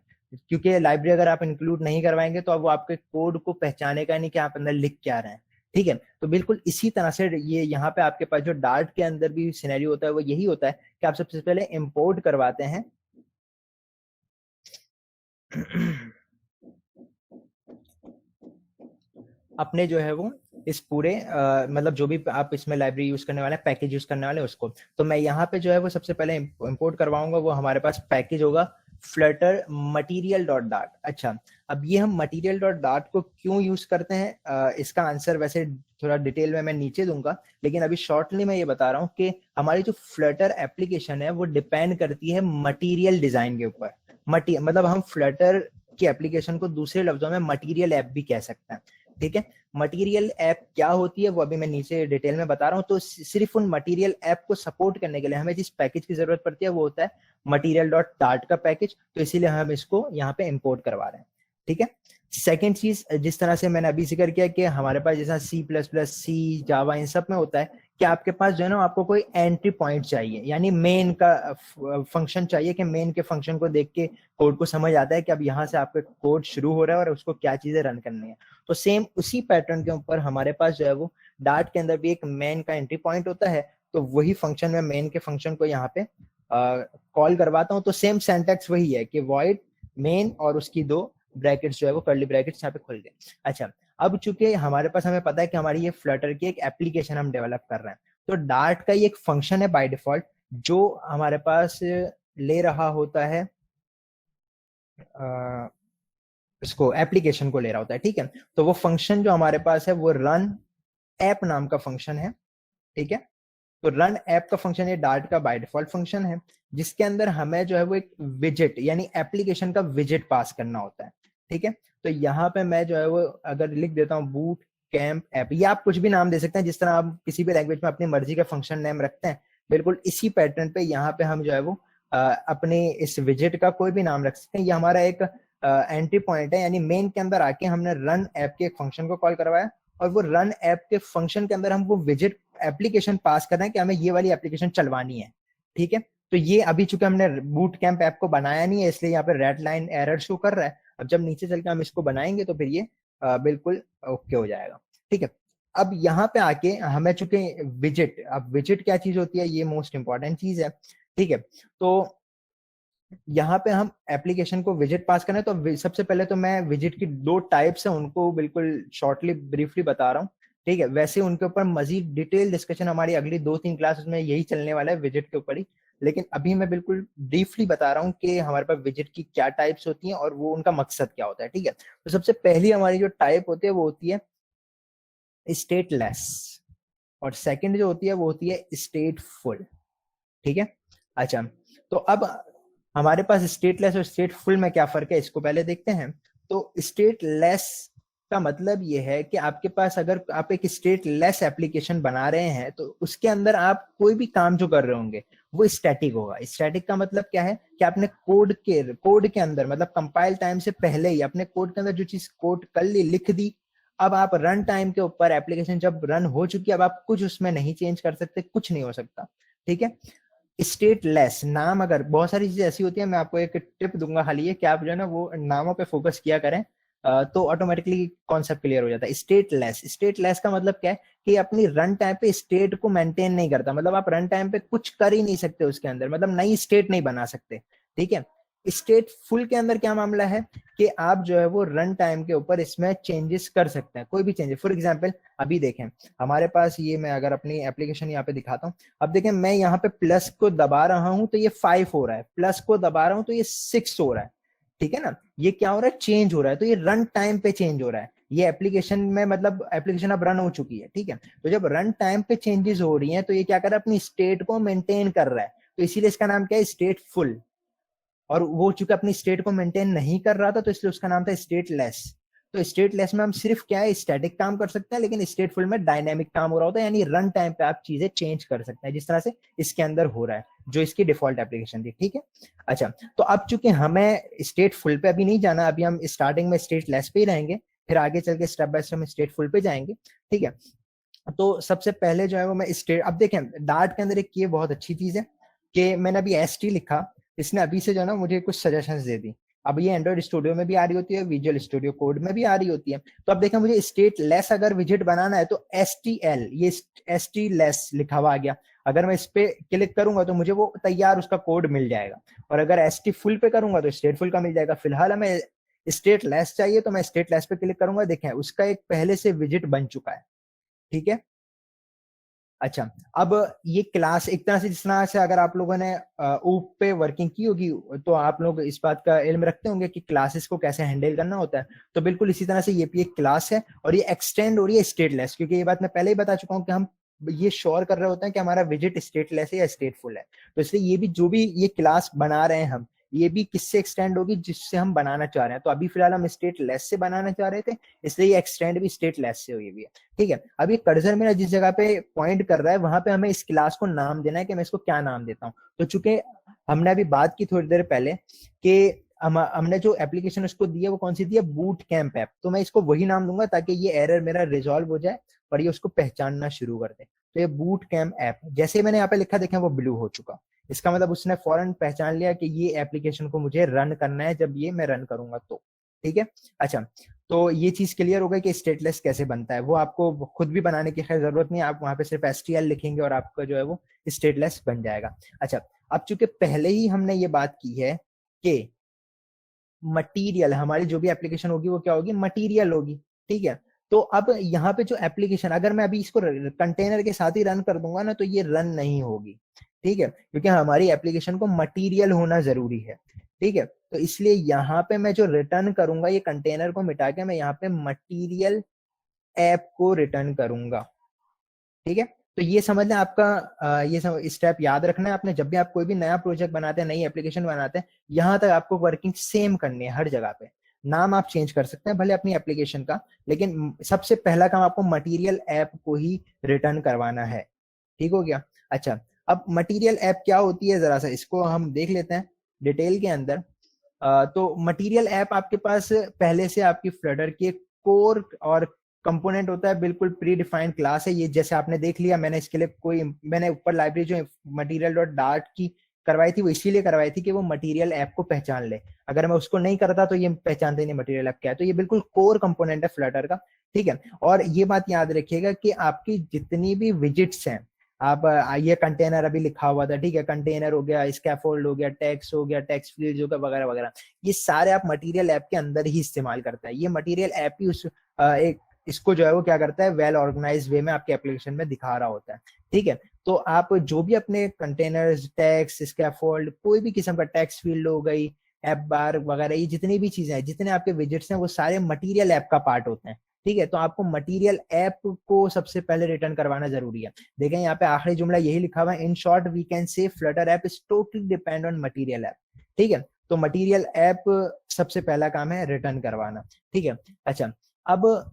क्योंकि लाइब्रेरी अगर आप इंक्लूड नहीं करवाएंगे तो अब वो आपके कोड को पहचानेगा नहीं कि आप अंदर लिख क्या रहे हैं, ठीक है। तो बिल्कुल इसी तरह से ये यहाँ पे आपके पास जो डार्ट के अंदर भी सिनेरियो होता है वो यही होता है कि आप सबसे पहले इंपोर्ट करवाते हैं अपने जो है वो इस पूरे मतलब जो भी आप इसमें लाइब्रेरी यूज करने वाले हैं, पैकेज यूज करने वाले हैं उसको। तो मैं यहाँ पे जो है वो सबसे पहले इंपोर्ट करवाऊंगा, वो हमारे पास पैकेज होगा फ्लटर मटीरियल डॉट डार्ट। अच्छा, अब ये हम मटीरियल डॉट डार्ट को क्यों यूज करते हैं, इसका आंसर वैसे थोड़ा डिटेल में मैं नीचे दूंगा, लेकिन अभी शॉर्टली मैं ये बता रहा हूँ कि हमारी जो फ्लटर एप्लीकेशन है वो डिपेंड करती है मटीरियल डिजाइन के ऊपर। मतलब हम फ्लटर की एप्लीकेशन को दूसरे लफ्जों में मटीरियल ऐप भी कह सकते हैं, ठीक है। मटीरियल ऐप क्या होती है वो अभी मैं नीचे डिटेल में बता रहा हूँ। तो सिर्फ उन मटीरियल ऐप को सपोर्ट करने के लिए हमें जिस पैकेज की जरूरत पड़ती है वो होता है मटीरियल डॉट डार्ट का पैकेज, तो इसीलिए हम इसको यहाँ पे इंपोर्ट करवा रहे हैं, ठीक है। सेकेंड चीज, जिस तरह से मैंने अभी जिक्र किया कि हमारे पास जैसा सी प्लस प्लस सी जावा इन सब में होता है कि आपके पास जो है ना आपको कोई एंट्री पॉइंट चाहिए, यानी मेन का फंक्शन चाहिए कि मेन के फंक्शन को देख के कोड को समझ आता है कि अब यहाँ से आपका कोड शुरू हो रहा है और उसको क्या चीजें रन करनी है। तो सेम उसी पैटर्न के ऊपर हमारे पास जो है वो डार्ट के अंदर भी एक मेन का एंट्री पॉइंट होता है, तो वही फंक्शन में मेन के फंक्शन को यहाँ पे कॉल करवाता हूँ। तो सेम सिंटैक्स वही है कि वॉइड मेन और उसकी दो ब्रैकेट्स जो है वो कर्ली ब्रैकेट्स यहाँ पे खुल गए। अच्छा, अब चूंकि हमारे पास हमें पता है कि हमारी ये फ्लटर की एक एप्लीकेशन हम डेवलप कर रहे हैं, तो डार्ट का ये एक फंक्शन है बाय डिफॉल्ट जो हमारे पास ले रहा होता है इसको एप्लीकेशन को ले रहा होता है, ठीक है। तो वो फंक्शन जो हमारे पास है वो रन ऐप नाम का फंक्शन है, ठीक है। तो रन ऐप का फंक्शन ये डार्ट का बाय डिफॉल्ट फंक्शन है, जिसके अंदर हमें जो है वो एक विजेट यानी एप्लीकेशन का विजेट पास करना होता है, ठीक है। तो यहाँ पे मैं जो है वो अगर लिख देता हूँ बूट कैंप ऐप, या आप कुछ भी नाम दे सकते हैं, जिस तरह आप किसी भी लैंग्वेज में अपनी मर्जी का फंक्शन नेम रखते हैं, बिल्कुल इसी पैटर्न पे यहाँ पे हम जो है वो अपने इस विजेट का कोई भी नाम रख सकते हैं। ये हमारा एक एंट्री पॉइंट है, यानी मेन के अंदर आके हमने रन ऐप के एक फंक्शन को कॉल करवाया और वो रन ऐप के फंक्शन के अंदर हम वो विजेट एप्लीकेशन पास कर रहे हैं कि हमें ये वाली एप्लीकेशन चलवानी है, ठीक है। तो ये अभी चूंकि हमने बूट कैंप ऐप को बनाया नहीं है इसलिए यहाँ पे रेड लाइन एरर शो कर रहा है। अब जब नीचे चल के हम इसको बनाएंगे तो फिर ये बिल्कुल ओके हो जाएगा, ठीक है। अब यहाँ पे आके हमें चूंकि विजेट, अब विजेट क्या चीज होती है ये मोस्ट इंपॉर्टेंट चीज है, ठीक है। तो यहाँ पे हम एप्लीकेशन को विजेट पास करना है, तो सबसे पहले तो मैं विजेट की दो टाइप्स है उनको बिल्कुल शॉर्टली ब्रीफली बता रहा हूँ, ठीक है। वैसे उनके ऊपर मजीद डिटेल डिस्कशन हमारी अगली 2-3 क्लासेस में यही चलने वाला है विजेट के ऊपर ही, लेकिन अभी मैं बिल्कुल ब्रीफली बता रहा हूँ कि हमारे पास विजेट की क्या टाइप्स होती हैं और वो उनका मकसद क्या होता है, ठीक है। तो सबसे पहली हमारी जो टाइप होती है वो होती है स्टेटलेस और सेकंड जो होती है वो होती है स्टेटफुल, ठीक है। अच्छा, तो अब हमारे पास स्टेटलेस और स्टेटफुल में क्या फर्क है इसको पहले देखते हैं। तो स्टेटलेस का मतलब ये है कि आपके पास अगर आप एक स्टेटलेस एप्लीकेशन बना रहे हैं तो उसके अंदर आप कोई भी काम जो कर रहे होंगे वो स्टैटिक होगा। स्टैटिक का मतलब क्या है कि आपने कोड के अंदर मतलब कंपाइल टाइम से पहले ही अपने कोड के अंदर जो चीज कोड कर ली लिख दी, अब आप रन टाइम के ऊपर एप्लीकेशन जब रन हो चुकी है अब आप कुछ उसमें नहीं चेंज कर सकते, कुछ नहीं हो सकता, ठीक है। स्टेटलेस नाम, अगर बहुत सारी चीजें ऐसी होती है, मैं आपको एक टिप दूंगा खाली है कि आप जो है ना वो नामों पे फोकस किया करें, तो ऑटोमेटिकली कॉन्सेप्ट क्लियर हो जाता है। स्टेटलेस का मतलब क्या है कि अपनी रन टाइम पे स्टेट को मेंटेन नहीं करता, मतलब आप रन टाइम पे कुछ कर ही नहीं सकते उसके अंदर, मतलब नई स्टेट नहीं बना सकते, ठीक है। स्टेटफुल के अंदर क्या मामला है कि आप जो है वो रन टाइम के ऊपर इसमें चेंजेस कर सकते हैं, कोई भी चेंजेस। फॉर एग्जांपल अभी देखें हमारे पास ये, मैं अगर अपनी एप्लीकेशन यहाँ पे दिखाता हूँ, अब देखें मैं यहाँ पे प्लस को दबा रहा हूँ तो ये 5 हो रहा है, प्लस को दबा रहा हूँ तो ये 6 हो रहा है, ठीक है ना। ये क्या हो रहा है, चेंज हो रहा है, तो ये रन टाइम पे चेंज हो रहा है। ये एप्लीकेशन में मतलब एप्लीकेशन अब रन हो चुकी है, ठीक है। तो जब रन टाइम पे चेंजेस हो रही हैं तो ये क्या कर रहा है, अपनी स्टेट को मेंटेन कर रहा है, तो इसीलिए इसका नाम क्या है, स्टेटफुल। और वो चूंकि अपनी स्टेट को मेंटेन नहीं कर रहा था तो इसलिए उसका नाम था स्टेटलेस। तो स्टेटलेस में हम सिर्फ क्या है, स्टैटिक काम कर सकते हैं, लेकिन स्टेटफुल में डायनेमिक काम हो रहा होता है, यानी रन टाइम पे आप चीजें चेंज कर सकते हैं, जिस तरह से इसके अंदर हो रहा है, जो इसकी डिफॉल्ट एप्लीकेशन थी, ठीक है। अच्छा, तो अब चूंकि हमें स्टेटफुल पे अभी नहीं जाना, अभी हम स्टार्टिंग में स्टेटलेस पे ही रहेंगे, फिर आगे चल के स्टेप बाय स्टेप स्टेटफुल पे जाएंगे, ठीक है। तो सबसे पहले जो है वो मैं स्टेट, अब देखें डार्ट के अंदर एक ये बहुत अच्छी चीज है कि मैंने अभी एसटी लिखा, इसने अभी से जो है ना मुझे कुछ सजेशंस दे दी। अब ये एंड्रॉइड स्टूडियो में भी आ रही होती है, विजुअल स्टूडियो कोड में भी आ रही होती है। तो अब देखें मुझे स्टेटलेस अगर विजिट बनाना है तो STL, ये STLess लिखा हुआ आ गया, अगर मैं इस पे क्लिक करूंगा तो मुझे वो तैयार उसका कोड मिल जाएगा, और अगर ST फुल पे करूंगा तो स्टेटफुल का मिल जाएगा। फिलहाल हमें स्टेटलेस चाहिए तो मैं स्टेटलेस पे क्लिक करूंगा, देखें उसका एक पहले से विजिट बन चुका है, ठीक है। अच्छा, अब ये क्लास एक तरह से, जिस तरह से अगर आप लोगों ने ऊप पे वर्किंग की होगी तो आप लोग इस बात का इल्म रखते होंगे कि क्लासेस को कैसे हैंडल करना होता है। तो बिल्कुल इसी तरह से ये भी एक क्लास है और ये एक्सटेंड हो रही है स्टेटलेस, क्योंकि ये बात मैं पहले ही बता चुका हूँ कि हम ये श्योर कर रहे होते हैं कि हमारा विजिट स्टेटलेस है या स्टेटफुल है। तो इसलिए ये भी जो भी ये क्लास बना रहे हैं हम, ये भी किससे एक्सटेंड होगी, जिससे हम बनाना चाह रहे हैं। तो अभी फिलहाल हम स्टेटलेस से बनाना चाह रहे थे, इसलिए ये एक्सटेंड भी स्टेटलेस से हुई भी है, ठीक है। अभी कर्सर मेरा जिस जगह पे पॉइंट कर रहा है वहां पे हमें इस क्लास को नाम देना है कि मैं इसको क्या नाम देता हूँ। तो चूंकि हमने अभी बात की थोड़ी देर पहले कि हमने जो एप्लीकेशन उसको दी है वो कौन सी दी है, बूट कैंप ऐप, तो मैं इसको वही नाम दूंगा ताकि ये एरर मेरा रिजॉल्व हो जाए और ये उसको पहचानना शुरू कर दे। तो ये बूट कैंप ऐप, जैसे मैंने यहाँ पे लिखा देखें वो ब्लू हो चुका, इसका मतलब उसने फौरन पहचान लिया कि ये एप्लीकेशन को मुझे रन करना है जब ये मैं रन करूंगा तो, ठीक है। अच्छा, तो ये चीज क्लियर हो गई कि स्टेटलेस कैसे बनता है, वो आपको खुद भी बनाने की खैर जरूरत नहीं है, आप वहां पे सिर्फ STL लिखेंगे और आपका जो है वो स्टेटलेस बन जाएगा। अच्छा, अब चूंकि पहले ही हमने ये बात की है कि मटीरियल, हमारी जो भी एप्लीकेशन होगी वो क्या होगी, मटीरियल होगी, ठीक है। तो अब यहाँ पे जो एप्लीकेशन, अगर मैं अभी इसको कंटेनर के साथ ही रन कर दूंगा ना तो ये रन नहीं होगी, ठीक है, क्योंकि हमारी एप्लीकेशन को मटीरियल होना जरूरी है, ठीक है। तो इसलिए यहाँ पे मैं जो रिटर्न करूंगा, ये कंटेनर को मिटा के मैं यहाँ पे मटीरियल ऐप को रिटर्न करूंगा, ठीक है। तो ये समझ लें आपका ये स्टेप याद रखना है आपने, जब भी आप कोई भी नया प्रोजेक्ट बनाते हैं, नई एप्लीकेशन बनाते हैं, यहाँ तक आपको वर्किंग सेम करनी है हर जगह पे। नाम आप चेंज कर सकते हैं भले अपनी एप्लीकेशन का, लेकिन सबसे पहला काम आपको मटीरियल ऐप को ही रिटर्न करवाना है, ठीक हो गया। अच्छा, अब मटीरियल ऐप क्या होती है, जरा सा इसको हम देख लेते हैं डिटेल के अंदर। तो मटीरियल ऐप आपके पास पहले से आपकी फ्लटर की कोर और कंपोनेंट होता है, बिल्कुल प्री डिफाइंड क्लास है ये, जैसे आपने देख लिया। मैंने इसके लिए मैंने ऊपर लाइब्रेरी जो मटीरियल डॉट डार्ट की करवाई थी वो इसीलिए करवाई थी कि वो मटीरियल ऐप को पहचान ले, अगर मैं उसको नहीं करता तो ये पहचानते नहीं मटीरियल ऐप क्या है। तो ये बिल्कुल कोर कंपोनेंट है फ्लटर का, ठीक है। और ये बात याद रखिएगा कि आपकी जितनी भी विजिट्स हैं, आप ये कंटेनर अभी लिखा हुआ था, ठीक है, कंटेनर हो गया, स्कैफोल्ड हो गया, टेक्स्ट हो गया, टेक्स्ट फील्ड हो गया, वगैरह वगैरह, ये सारे आप मटीरियल ऐप के अंदर ही इस्तेमाल करते हैं। ये मटीरियल ऐप ही उस एक इसको जो है वो क्या करता है, वेल ऑर्गेनाइज वे में आपके एप्लीकेशन में दिखा रहा होता है, ठीक है। तो आप जो भी अपने कंटेनर्स, टेक्स्ट, स्कैफोल्ड, कोई भी किस्म का टेक्स्ट फील्ड हो गई, ऐप बार वगैरह, ये जितनी भी चीजें हैं, जितने आपके विजिट्स हैं, वो सारे मटीरियल ऐप का पार्ट होते हैं, ठीक है। तो आपको मटीरियल ऐप को सबसे पहले रिटर्न करवाना जरूरी है। देखें यहाँ पे आखिरी जुमला यही लिखा हुआ है, in short we can say Flutter app is totally depend on material app, ठीक है। तो मटीरियल ऐप सबसे पहला काम है रिटर्न करवाना, ठीक है। अच्छा, अब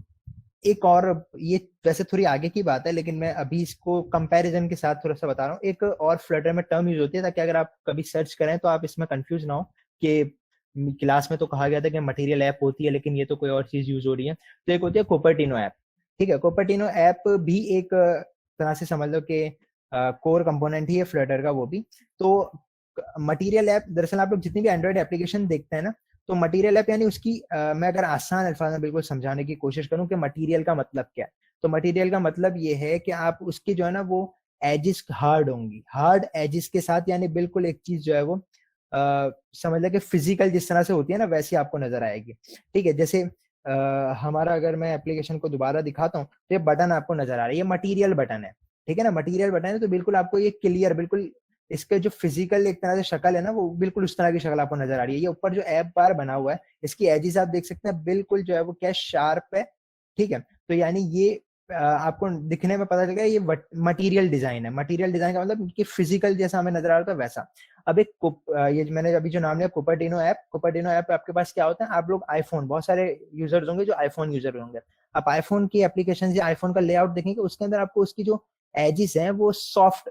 एक और, ये वैसे थोड़ी आगे की बात है लेकिन मैं अभी इसको कंपैरिजन के साथ थोड़ा सा बता रहा हूँ। एक और फ्लटर में टर्म यूज होती है ताकि अगर आप कभी सर्च करें तो आप इसमें कंफ्यूज ना हो कि क्लास में तो कहा गया था कि मटेरियल ऐप होती है लेकिन ये तो कोई और चीज यूज हो रही है। तो एक होती है कोपर्टिनो ऐप, ठीक है। कोपर्टिनो ऐप भी एक तरह से समझ लो कि कोर कंपोनेंट ही है फ्लटर का वो भी। तो मटेरियल ऐप, दरअसल आप लोग जितनी भी एंड्रॉइड एप्लीकेशन देखते हैं ना, तो मटेरियल ऐप यानी उसकी मैं अगर आसान अल्फाज में बिल्कुल समझाने की कोशिश करूं कि मटेरियल का मतलब क्या है, तो मटेरियल का मतलब ये है कि आप उसके जो है ना वो एजिस हार्ड होंगी, हार्ड एजिस के साथ, यानी बिल्कुल एक चीज जो है वो समझ लें कि फिजिकल जिस तरह से होती है ना वैसी आपको नजर आएगी। ठीक है, जैसे हमारा अगर मैं एप्लीकेशन को दोबारा दिखाता हूँ तो ये बटन आपको नजर आ रहा है, ये मटीरियल बटन है। ठीक है ना, मटीरियल बटन है तो बिल्कुल आपको ये क्लियर, बिल्कुल इसके जो फिजिकल एक तरह से शक्ल है ना वो बिल्कुल उस तरह की शक्ल आपको नजर आ रही है। ये ऊपर जो ऐप बार बना हुआ है इसकी एजिस आप देख सकते हैं बिल्कुल जो है वो क्या शार्प है। ठीक है, तो यानी ये आपको दिखने में पता चलेगा ये मटेरियल डिजाइन है। मटेरियल डिजाइन का मतलब कि फिजिकल जैसा हमें नजर आ रहा था वैसा। अब एक ये मैंने अभी जो नाम लिया कुपर्टिनो ऐप, कुपर्टिनो ऐप आपके पास क्या होता है, आप लोग आईफोन, बहुत सारे यूजर्स होंगे जो आईफोन यूजर होंगे, आप आईफोन की एप्लीकेशन या आईफोन का लेआउट देखेंगे उसके अंदर आपको उसकी जो एजिस हैं वो सॉफ्ट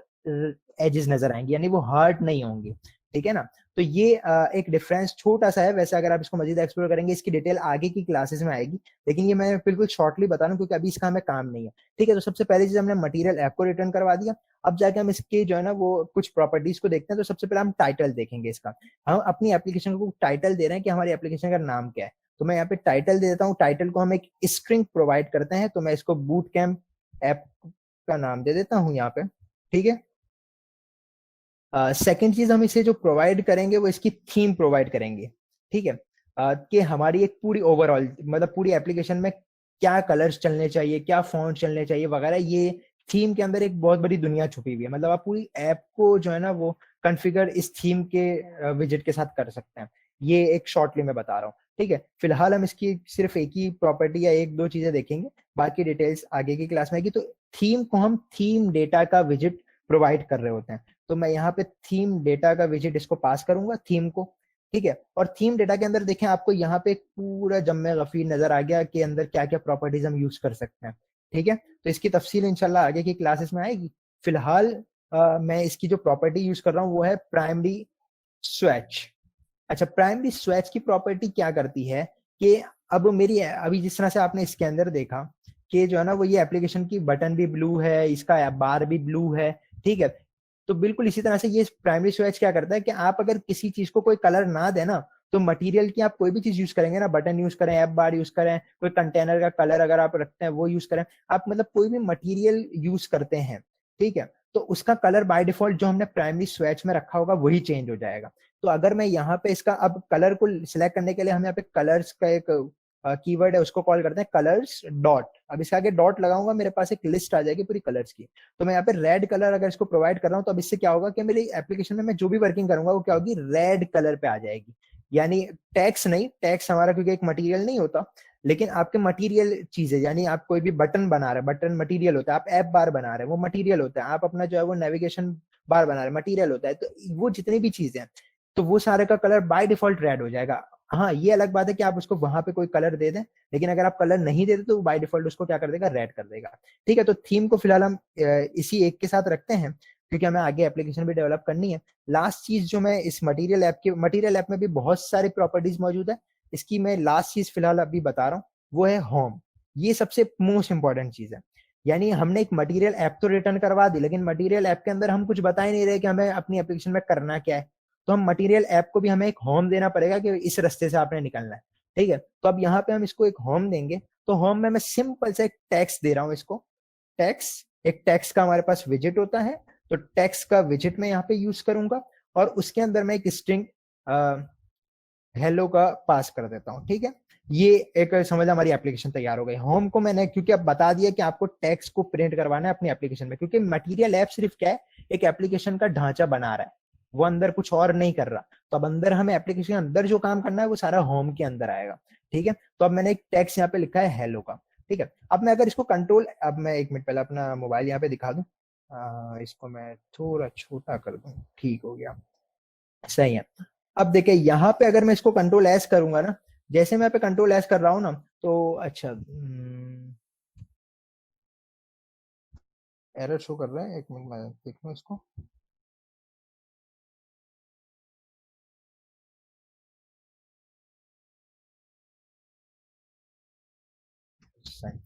एजेस नजर आएंगी, यानी वो हार्ड नहीं होंगी। ठीक है ना, तो ये एक डिफरेंस छोटा सा है। वैसे अगर आप इसको मजीद एक्सप्लोर करेंगे इसकी डिटेल आगे की क्लासेस में आएगी, लेकिन ये मैं बिल्कुल शॉर्टली बता रहा हूँ क्योंकि अभी इसका हमें काम नहीं है। ठीक है, तो सबसे पहली चीज हमने मटेरियल ऐप को रिटर्न करवा दिया। अब जाके हम इसके जो है ना वो कुछ प्रॉपर्टीज को देखते हैं। तो सबसे पहले हम टाइटल देखेंगे इसका। हम अपनी एप्लीकेशन को टाइटल दे रहे हैं कि हमारी एप्लीकेशन का नाम क्या है, तो मैं यहाँ पे टाइटल दे देता हूँ। टाइटल को हम एक स्ट्रिंग प्रोवाइड करते हैं, तो मैं इसको बूट कैंप ऐप का नाम दे देता हूँ यहाँ पे। ठीक है, सेकेंड चीज हम इसे जो प्रोवाइड करेंगे वो इसकी थीम प्रोवाइड करेंगे। ठीक है, कि हमारी एक पूरी ओवरऑल मतलब पूरी एप्लीकेशन में क्या कलर्स चलने चाहिए, क्या फॉन्ट चलने चाहिए वगैरह, ये थीम के अंदर एक बहुत बड़ी दुनिया छुपी हुई है। मतलब आप पूरी ऐप को जो है ना वो कॉन्फ़िगर इस थीम के विजेट के साथ कर सकते हैं। ये एक शॉर्टली मैं बता रहा हूँ। ठीक है, फिलहाल हम इसकी सिर्फ एक ही प्रॉपर्टी या एक दो चीजें देखेंगे, बाकी डिटेल्स आगे की क्लास में आएगी। तो थीम को हम थीम डेटा का विजिट प्रोवाइड कर रहे होते हैं, तो मैं यहाँ पे थीम डेटा का विजिट इसको पास करूंगा थीम को। ठीक है, और थीम डेटा के अंदर देखें आपको यहाँ पे पूरा जम्मे गफीर नजर आ गया कि अंदर क्या क्या प्रॉपर्टीज हम यूज कर सकते हैं। ठीक है, तो इसकी तफसील इंशाल्लाह आगे की क्लासेस में आएगी। फिलहाल मैं इसकी जो प्रॉपर्टी यूज कर रहा हूँ वो है प्राइमरी स्वेच। अच्छा, प्राइमरी स्वेच की प्रॉपर्टी क्या करती है कि अब मेरी अभी जिस तरह से आपने इसके अंदर देखा कि जो है ना वो ये एप्लीकेशन की बटन भी ब्लू है, इसका बार भी ब्लू है। ठीक है, तो बिल्कुल इसी तरह से ये प्राइमरी स्वेच क्या करता है कि आप अगर किसी चीज को कोई कलर ना देना तो मटेरियल की आप कोई भी चीज यूज करेंगे ना, बटन यूज करें, ऐप बार यूज करें, कोई कंटेनर का कलर अगर आप रखते हैं वो यूज करें, आप मतलब कोई भी मटेरियल यूज करते हैं, ठीक है, तो उसका कलर बाय डिफॉल्ट जो हमने प्राइमरी स्वेच में रखा होगा वही चेंज हो जाएगा। तो अगर मैं यहाँ पे इसका अब कलर को सिलेक्ट करने के लिए हम यहाँ पे कलर्स का एक कीवर्ड है उसको कॉल करते हैं कलर्स डॉट। अब इसके आगे डॉट लगाऊंगा मेरे पास एक लिस्ट आ जाएगी पूरी कलर्स की। तो मैं यहाँ पे रेड कलर अगर इसको प्रोवाइड कर रहा हूँ तो अब इससे क्या होगा कि मेरी एप्लीकेशन में मैं जो भी वर्किंग करूंगा वो क्या होगी, रेड कलर पे आ जाएगी। यानी टैक्स नहीं, टैक्स हमारा क्योंकि एक मटेरियल नहीं होता, लेकिन आपके मटेरियल चीजें, यानी आप कोई भी बटन बना रहे हैं, बटन मटेरियल होता है, आप ऐप बार बना रहे हैं वो मटेरियल होता है, आप अपना जो है वो नेविगेशन बार बना रहे हैं मटेरियल होता है, तो वो जितनी भी चीजें हैं तो वो सारे का कलर बाय डिफॉल्ट रेड हो जाएगा। हाँ, ये अलग बात है कि आप उसको वहां पे कोई कलर दे दें, लेकिन अगर आप कलर नहीं देते तो बाय डिफॉल्ट उसको क्या कर देगा, रेड कर देगा। ठीक है, तो थीम को फिलहाल हम इसी एक के साथ रखते हैं क्योंकि हमें आगे एप्लीकेशन भी डेवलप करनी है। लास्ट चीज जो मैं इस मटेरियल ऐप में भी बहुत सारी प्रॉपर्टीज मौजूद है, इसकी मैं लास्ट चीज फिलहाल अभी बता रहा हूँ वो है होम। ये सबसे मोस्ट इंपॉर्टेंट चीज है। यानी हमने एक मटेरियल ऐप तो रिटर्न करवा दी, लेकिन मटेरियल ऐप के अंदर हम कुछ बता ही नहीं रहे कि हमें अपनी एप्लीकेशन में करना क्या है। तो हम मटेरियल ऐप को भी हमें एक होम देना पड़ेगा कि इस रास्ते से आपने निकलना है। ठीक है, तो अब यहाँ पे हम इसको एक होम देंगे, तो होम में मैं सिंपल से एक टैक्स दे रहा हूँ इसको। टैक्स, एक टैक्स का हमारे पास विजिट होता है, तो टैक्स का विजिट मैं यहाँ पे यूज करूंगा और उसके अंदर मैं एक स्ट्रिंग हेलो का पास कर देता हूँ। ठीक है, ये एक समझ हमारी एप्लीकेशन तैयार हो गई। होम को मैंने क्योंकि अब बता दिया कि आपको टेक्स्ट को प्रिंट करवाना है अपनी एप्लीकेशन में, क्योंकि मटेरियल ऐप सिर्फ क्या है, एक एप्लीकेशन का ढांचा बना रहा है, वो अंदर कुछ और नहीं कर रहा। तो अब अंदर हमें एप्लीकेशन के अंदर जो काम करना है वो सारा होम के अंदर आएगा। ठीक है, तो अब मैंने एक टेक्स्ट यहाँ पे लिखा है हेलो का। ठीक है, अब मैं अगर इसको कंट्रोल, अब मैं एक मिनट पहले अपना मोबाइल यहाँ पे दिखा दूं, इसको मैं थोड़ा छोटा कर दूं, ठीक हो गया, सही है। अब देखिए यहाँ पे अगर मैं इसको कंट्रोल एस करूंगा ना, जैसे मैं यहाँ पे कंट्रोल एस कर रहा हूँ ना, तो अच्छा एरर शो कर रहा है, एक मिनट मैं देख लूं इसको। सही,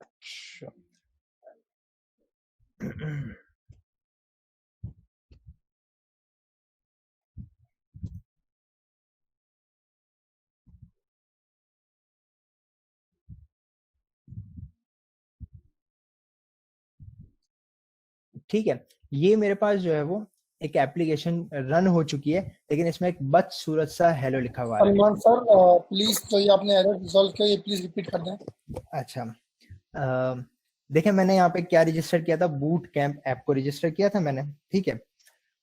अच्छा। ठीक है, ये मेरे पास जो है वो एक एप्लीकेशन रन हो चुकी है, लेकिन इसमें एक बदसूरत सा हेलो लिखा हुआ है। सलमान सर प्लीज, तो ये आपने एरर रिजॉल्व किया, ये प्लीज रिपीट कर दें। अच्छा, देखिए मैंने यहाँ पे क्या रजिस्टर किया था, बूट कैंप ऐप को रजिस्टर किया था मैंने, ठीक है।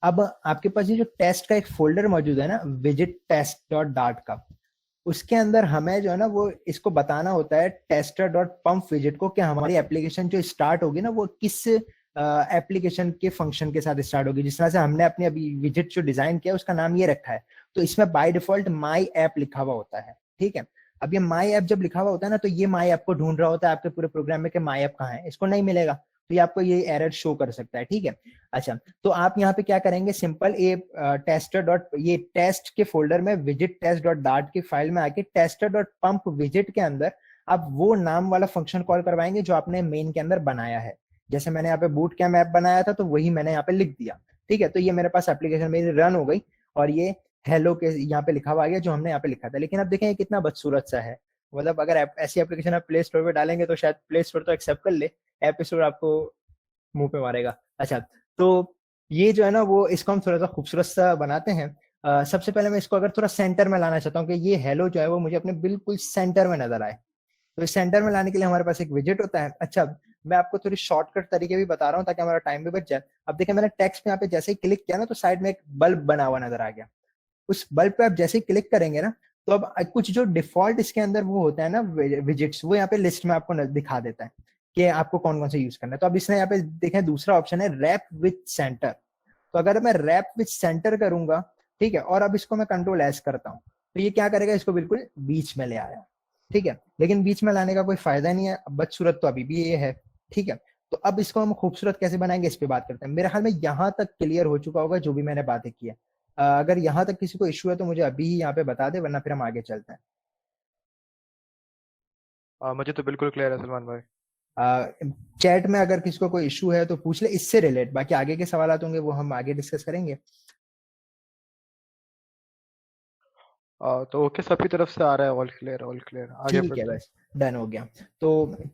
अब आपके पास ये जो टेस्ट का एक फोल्डर मौजूद है ना, विजिट टेस्ट डॉट डार्ट का, उसके अंदर हमें जो है ना वो इसको बताना होता है टेस्टर डॉट पंप विजिट को कि हमारी एप्लीकेशन जो स्टार्ट होगी ना वो किस एप्लीकेशन के फंक्शन के साथ स्टार्ट होगी। जिस तरह से हमने अपने अभी विजिट जो डिजाइन किया उसका नाम ये रखा है, तो इसमें बाय डिफॉल्ट माई ऐप लिखा हुआ होता है, ठीक है। अब ये माई ऐप जब लिखा हुआ होता है ना, तो ये माई ऐप को ढूंढ रहा होता है आपके पूरे प्रोग्राम में कि माई ऐप कहाँ है, इसको नहीं मिलेगा, तो ये आपको ये एरर शो कर सकता है, ठीक है। अच्छा, तो आप यहाँ पे क्या करेंगे, सिंपल ये टेस्टर डॉट, ये टेस्ट के फोल्डर में विजिट टेस्ट डॉट डार्ट की फाइल में आके टेस्टर डॉट पंप विजिट के अंदर आप वो नाम वाला फंक्शन कॉल करवाएंगे जो आपने मेन के अंदर बनाया है। जैसे मैंने यहाँ पे बूट कैम्प ऐप बनाया था तो वही मैंने यहाँ पे लिख दिया, ठीक है। तो ये मेरे पास एप्लीकेशन मेरी रन हो गई और ये हेलो के यहाँ पे लिखा हुआ आ गया जो हमने यहाँ पे लिखा था। लेकिन अब देखें ये कितना बदसूरत सा है, मतलब अगर ऐसी एप्लीकेशन आप प्ले स्टोर पे डालेंगे तो शायद प्ले स्टोर तो एक्सेप्ट कर ले, ऐप स्टोर आपको मुंह पे मारेगा। अच्छा, तो ये जो है ना वो इसको हम थोड़ा सा खूबसूरत सा बनाते हैं। सबसे पहले मैं इसको अगर थोड़ा सेंटर में लाना चाहता हूँ कि ये हेलो जो है वो मुझे अपने बिल्कुल सेंटर में नजर आए, तो इस सेंटर में लाने के लिए हमारे पास एक विजिट होता है। अच्छा, मैं आपको थोड़ी शॉर्टकट तरीके भी बता रहा हूँ ताकि हमारा टाइम भी बच जाए। अब देखिए मैंने टेक्स्ट पे यहाँ पे जैसे ही क्लिक किया ना तो साइड में एक बल्ब बना हुआ नजर आ गया। उस बल्ब पे आप जैसे ही क्लिक करेंगे ना तो अब कुछ जो डिफॉल्ट इसके अंदर वो होता है ना विजिट्स, वो यहाँ पे लिस्ट में आपको दिखा देता है कि आपको कौन कौन से यूज करना है। तो अब इसने यहाँ पे देखें दूसरा ऑप्शन है रैप विथ सेंटर, तो अगर मैं रैप विथ सेंटर करूंगा, ठीक है, और अब इसको मैं कंट्रोल एस करता हूँ तो ये क्या करेगा, इसको बिल्कुल बीच में ले आया, ठीक है। लेकिन बीच में लाने का कोई फायदा नहीं है, बदसूरत तो अभी भी ये है, ठीक है। तो अब इसको हम खूबसूरत कैसे बनाएंगे इस पे बात करते हैं। मेरे ख्याल में यहाँ तक क्लियर हो चुका होगा जो भी मैंने बातें की है। अगर यहाँ तक किसी को इश्यू है तो मुझे अभी ही यहाँ पे बता दे, वरना फिर हम आगे चलते हैं। मुझे तो बिल्कुल क्लियर है सलमान भाई। चैट में अगर किसी को कोई इशू है तो पूछ ले इससे रिलेट, बाकी आगे के सवाल होंगे वो हम आगे डिस्कस करेंगे। तो ओके, सबकी तरफ से आ रहा है, ऑल क्लियर ऑल क्लियर, आगे ठीक है, बढ़ते हैं। बस डन हो गया। तो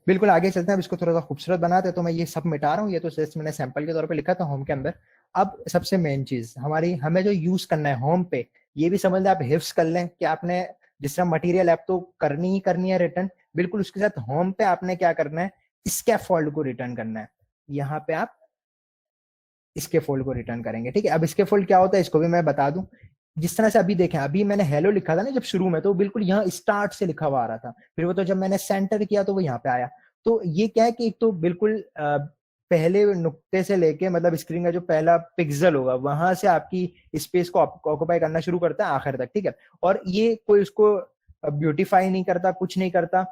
बिल्कुल आगे चलते हैं, अब इसको थोड़ा सा खूबसूरत बनाते हैं। तो मैं ये सब मिटा रहा हूँ, ये तो जस्ट मैंने सैंपल के तौर पे लिखा था होम के अंदर। अब सबसे मेन चीज हमारी, हमें जो यूज करना है होम पे, ये भी समझ लें आप, हिफ्स कर लें कि आपने जिस तरह मटेरियल ऐप तो करनी ही करनी है रिटर्न, बिल्कुल उसके साथ होम पे आपने क्या करना है, स्कैफोल्ड को रिटर्न करना है। यहाँ पे आप स्कैफोल्ड को रिटर्न करेंगे, ठीक है। अब स्कैफोल्ड क्या होता है इसको भी मैं बता दूं। जिस तरह से अभी देखें, अभी मैंने हेलो लिखा था ना जब शुरू में, तो बिल्कुल यहाँ स्टार्ट से लिखा हुआ आ रहा था, फिर वो तो जब मैंने सेंटर किया तो वो यहाँ पे आया। तो ये क्या है कि एक तो बिल्कुल पहले नुक्ते से लेके, मतलब स्क्रीन का जो पहला पिक्सल होगा वहां से आपकी स्पेस को ऑक्युपाई करना शुरू करता है आखिर तक, ठीक है। और ये कोई उसको ब्यूटीफाई नहीं करता, कुछ नहीं करता,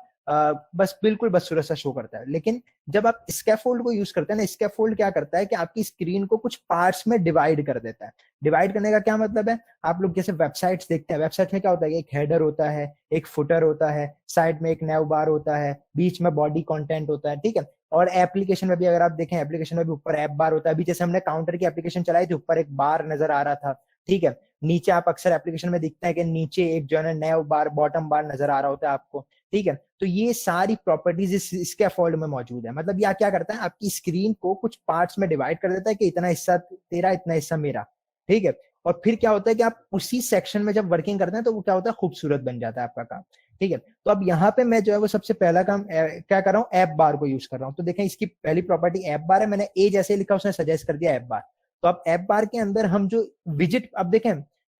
बस बिल्कुल बदसूरत सा शो करता है। लेकिन जब आप स्कैफोल्ड को यूज करते हैं ना, स्कैफोल्ड क्या करता है कि आपकी स्क्रीन को कुछ पार्ट्स में डिवाइड कर देता है। डिवाइड करने का क्या मतलब है, आप लोग जैसे वेबसाइट्स देखते हैं, वेबसाइट में क्या होता है, एक हेडर होता है, एक फुटर होता है, साइड में एक नैव बार होता है, बीच में बॉडी कंटेंट होता है, ठीक है। और एप्लीकेशन में भी अगर आप देखें, एप्लीकेशन में भी ऊपर ऐप बार होता है। अभी जैसे हमने काउंटर की एप्लीकेशन चलाई थी, ऊपर एक बार नजर आ रहा था, ठीक है। नीचे आप अक्सर एप्लीकेशन में दिखता है कि नीचे एक जो है नैव बार, बॉटम बार नजर आ रहा होता है आपको, ठीक है। तो ये सारी प्रॉपर्टीज इस स्कैफोल्ड में मौजूद है। मतलब ये क्या करता है, आपकी स्क्रीन को कुछ पार्ट्स में डिवाइड कर देता है कि इतना हिस्सा तेरा, इतना हिस्सा मेरा, ठीक है। और फिर क्या होता है कि आप उसी सेक्शन में जब वर्किंग करते हैं तो वो क्या होता है, खूबसूरत बन जाता है आपका काम, ठीक है। तो अब यहाँ पे मैं जो है वो सबसे पहला काम क्या कर रहा हूँ, ऐप बार को यूज कर रहा हूँ। तो देखें इसकी पहली प्रॉपर्टी ऐप बार है, मैंने ए जैसे लिखा उसने सजेस्ट कर दिया ऐप बार। तो अब ऐप बार के अंदर हम जो विजिट, अब देखें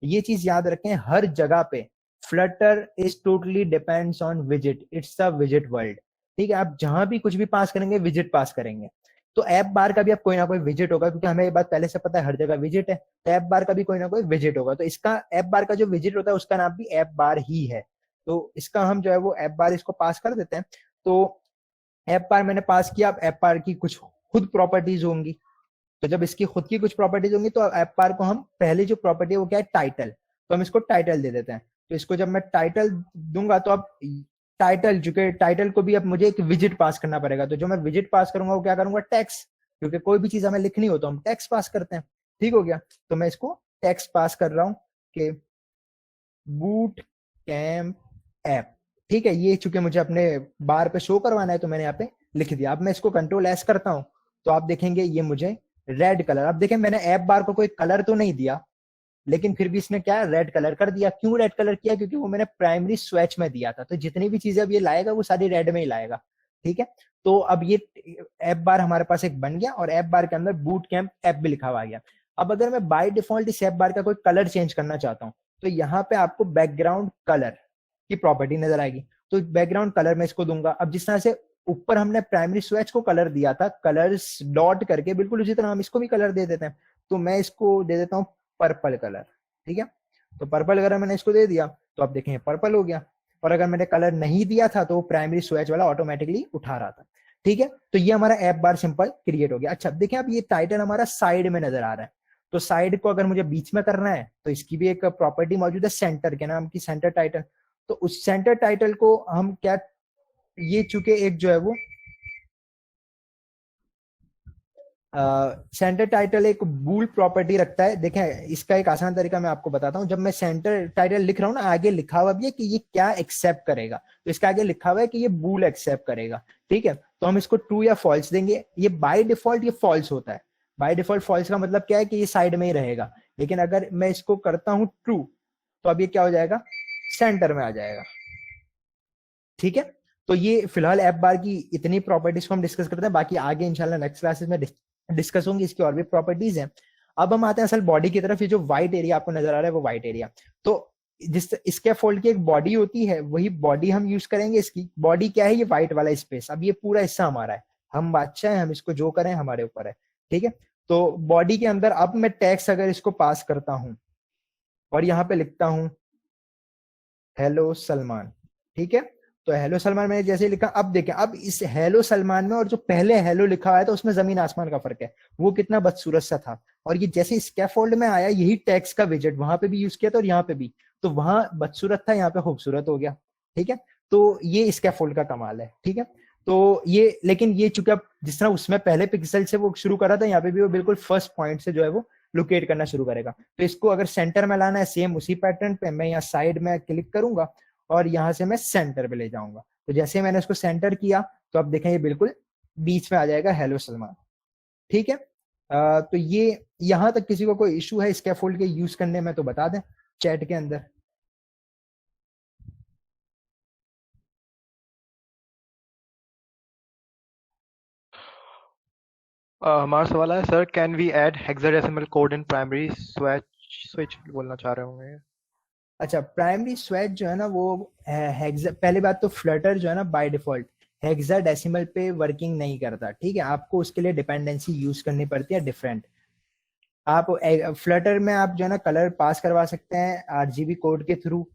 ये चीज याद रखें हर जगह पे, Flutter is totally depends on visit, it's the visit world, ठीक है। आप जहां भी कुछ भी पास करेंगे विजिट पास करेंगे। तो ऐप बार का भी अब कोई ना कोई विजिट होगा, क्योंकि हमें ये बात पहले से पता है हर जगह विजिट है, तो ऐप बार का भी कोई ना कोई विजिट होगा। तो इसका ऐप बार का जो विजिट होता है उसका नाम भी ऐप बार ही है। तो इसका हम जो है वो ऐप बार इसको पास कर देते हैं। तो ऐप बार मैंने पास किया। अब ऐप बार की कुछ खुद प्रॉपर्टीज होंगी, तो जब इसकी खुद की कुछ प्रॉपर्टीज होंगी तो ऐप बार को हम पहली जो प्रॉपर्टी है वो क्या है, टाइटल। तो हम इसको टाइटल दे देते हैं। तो इसको जब मैं टाइटल दूंगा तो अब टाइटल, जो कि टाइटल को भी अब मुझे एक विजिट पास करना पड़ेगा। तो जो मैं विजिट पास करूंगा वो क्या करूंगा, टेक्स्ट, क्योंकि कोई भी चीज हमें लिखनी हो तो हम टेक्स्ट पास करते हैं, ठीक हो गया। तो मैं इसको टेक्स्ट पास कर रहा हूँ कि बूट कैम्प ऐप, ठीक है। ये चूंकि मुझे अपने बार पे शो करवाना है तो मैंने यहाँ पे लिख दिया। अब मैं इसको कंट्रोल एस करता हूँ तो आप देखेंगे ये मुझे रेड कलर। अब देखें मैंने ऐप बार को कोई कलर तो नहीं दिया, लेकिन फिर भी इसने क्या रेड कलर कर दिया। क्यों रेड कलर किया? क्योंकि वो मैंने प्राइमरी स्वेच में दिया था, तो जितनी भी चीजें अब ये लाएगा वो सारी रेड में ही लाएगा। ठीक है, तो अब ये ऐप बार हमारे पास एक बन गया, और ऐप बार के अंदर बूट कैंप ऐप भी लिखा हुआ गया। अब अगर मैं बाय डिफॉल्ट इस ऐप बार का कोई कलर चेंज करना चाहता हूँ, तो यहाँ पे आपको बैकग्राउंड कलर की प्रॉपर्टी नजर आएगी। तो बैकग्राउंड कलर में इसको दूंगा। अब जिस तरह से ऊपर हमने प्राइमरी स्वेच को कलर दिया था कलर्स डॉट करके, बिल्कुल उसी तरह हम इसको भी कलर दे देते हैं। तो मैं इसको दे देता हूँ पर्पल कलर। ठीक है, तो पर्पल अगर मैंने इसको दे दिया तो आप देखें पर्पल हो गया। और अगर मैंने कलर नहीं दिया था तो वो प्राइमरी स्वेच वाला ऑटोमेटिकली उठा रहा था। ठीक है, तो ये हमारा ऐप बार सिंपल क्रिएट हो गया। अच्छा देखें, अब ये टाइटल हमारा साइड में नजर आ रहा है, तो साइड को अगर मुझे बीच में करना है तो इसकी भी एक प्रॉपर्टी मौजूद है सेंटर के नाम की, सेंटर टाइटल। तो उस सेंटर टाइटल को हम क्या, ये चूंकि एक जो है वो सेंटर टाइटल एक बूल प्रॉपर्टी रखता है। देखें इसका एक आसान तरीका मैं आपको बताता हूं। जब मैं सेंटर टाइटल लिख रहा हूं ना, आगे लिखा हुआ भी है कि ये क्या एक्सेप्ट करेगा, तो इसका आगे लिखा हुआ है कि ये बूल एक्सेप्ट करेगा। ठीक है, तो हम इसको ट्रू या फॉल्स देंगे। ये बाय डिफॉल्ट ये फॉल्स होता है। बाय डिफॉल्ट फॉल्स का मतलब क्या है कि ये साइड में ही रहेगा। लेकिन अगर मैं इसको करता हूं ट्रू, तो अब ये क्या हो जाएगा, सेंटर में आ जाएगा। ठीक है, तो ये फिलहाल ऐप बार की इतनी प्रॉपर्टीज को हम डिस्कस करते हैं, बाकी आगे इंशाल्लाह नेक्स्ट क्लासेस में डिस्कस होंगी, इसकी और भी प्रॉपर्टीज हैं। अब हम आते हैं असल बॉडी की तरफ। ये जो व्हाइट एरिया आपको नजर आ रहा है वो व्हाइट एरिया, तो जिस इसके फोल्ड की एक बॉडी होती है वही बॉडी हम यूज करेंगे। इसकी बॉडी क्या है, ये व्हाइट वाला स्पेस। अब ये पूरा हिस्सा हमारा है, हम बादशाह हैं, हम इसको जो करें हमारे ऊपर है। ठीक है, तो बॉडी के अंदर अब मैं टैक्स अगर इसको पास करता हूं और यहाँ पे लिखता हूं हेलो सलमान। ठीक है, तो हेलो सलमान मैंने जैसे लिखा, अब देखें अब इस हेलो सलमान में और जो पहले हेलो लिखा है तो उसमें जमीन आसमान का फर्क है। वो कितना बदसूरत सा था, और ये जैसे स्कैफोल्ड में आया यही टेक्स्ट का विजेट वहां पे भी यूज किया था और यहाँ पे भी, तो वहां बदसूरत था, यहाँ पे खूबसूरत हो गया। ठीक है, तो ये स्कैफोल्ड का कमाल है। ठीक है, तो ये लेकिन ये चूंकि अब जिस तरह उसमें पहले पिक्सल से वो शुरू करा था, यहाँ पे भी वो बिल्कुल फर्स्ट पॉइंट से जो है वो लोकेट करना शुरू करेगा। तो इसको अगर सेंटर में लाना है सेम उसी पैटर्न पे, मैं यहाँ साइड में क्लिक करूंगा और यहां से मैं सेंटर पे ले जाऊंगा। तो जैसे मैंने इसको सेंटर किया तो अब देखें ये बिल्कुल बीच में आ जाएगा हेलो सलमान। ठीक है, तो ये यहां तक किसी को कोई इशू है स्कैफोल्ड के यूज करने में तो बता दें चैट के अंदर। हमारा सवाल है sir, can we add hexadecimal code in primary switch switch बोलना चाह रहे होंगे। अच्छा, प्राइमरी स्वेच जो है ना वो पहली बात तो फ्लटर जो है ना बाय डिफॉल्ट हेक्साडेसिमल पे वर्किंग नहीं करता। ठीक है, आपको उसके लिए डिपेंडेंसी यूज करनी पड़ती है डिफरेंट। आप फ्लटर में आप जो है ना कलर पास करवा सकते हैं आरजीबी कोड के थ्रू,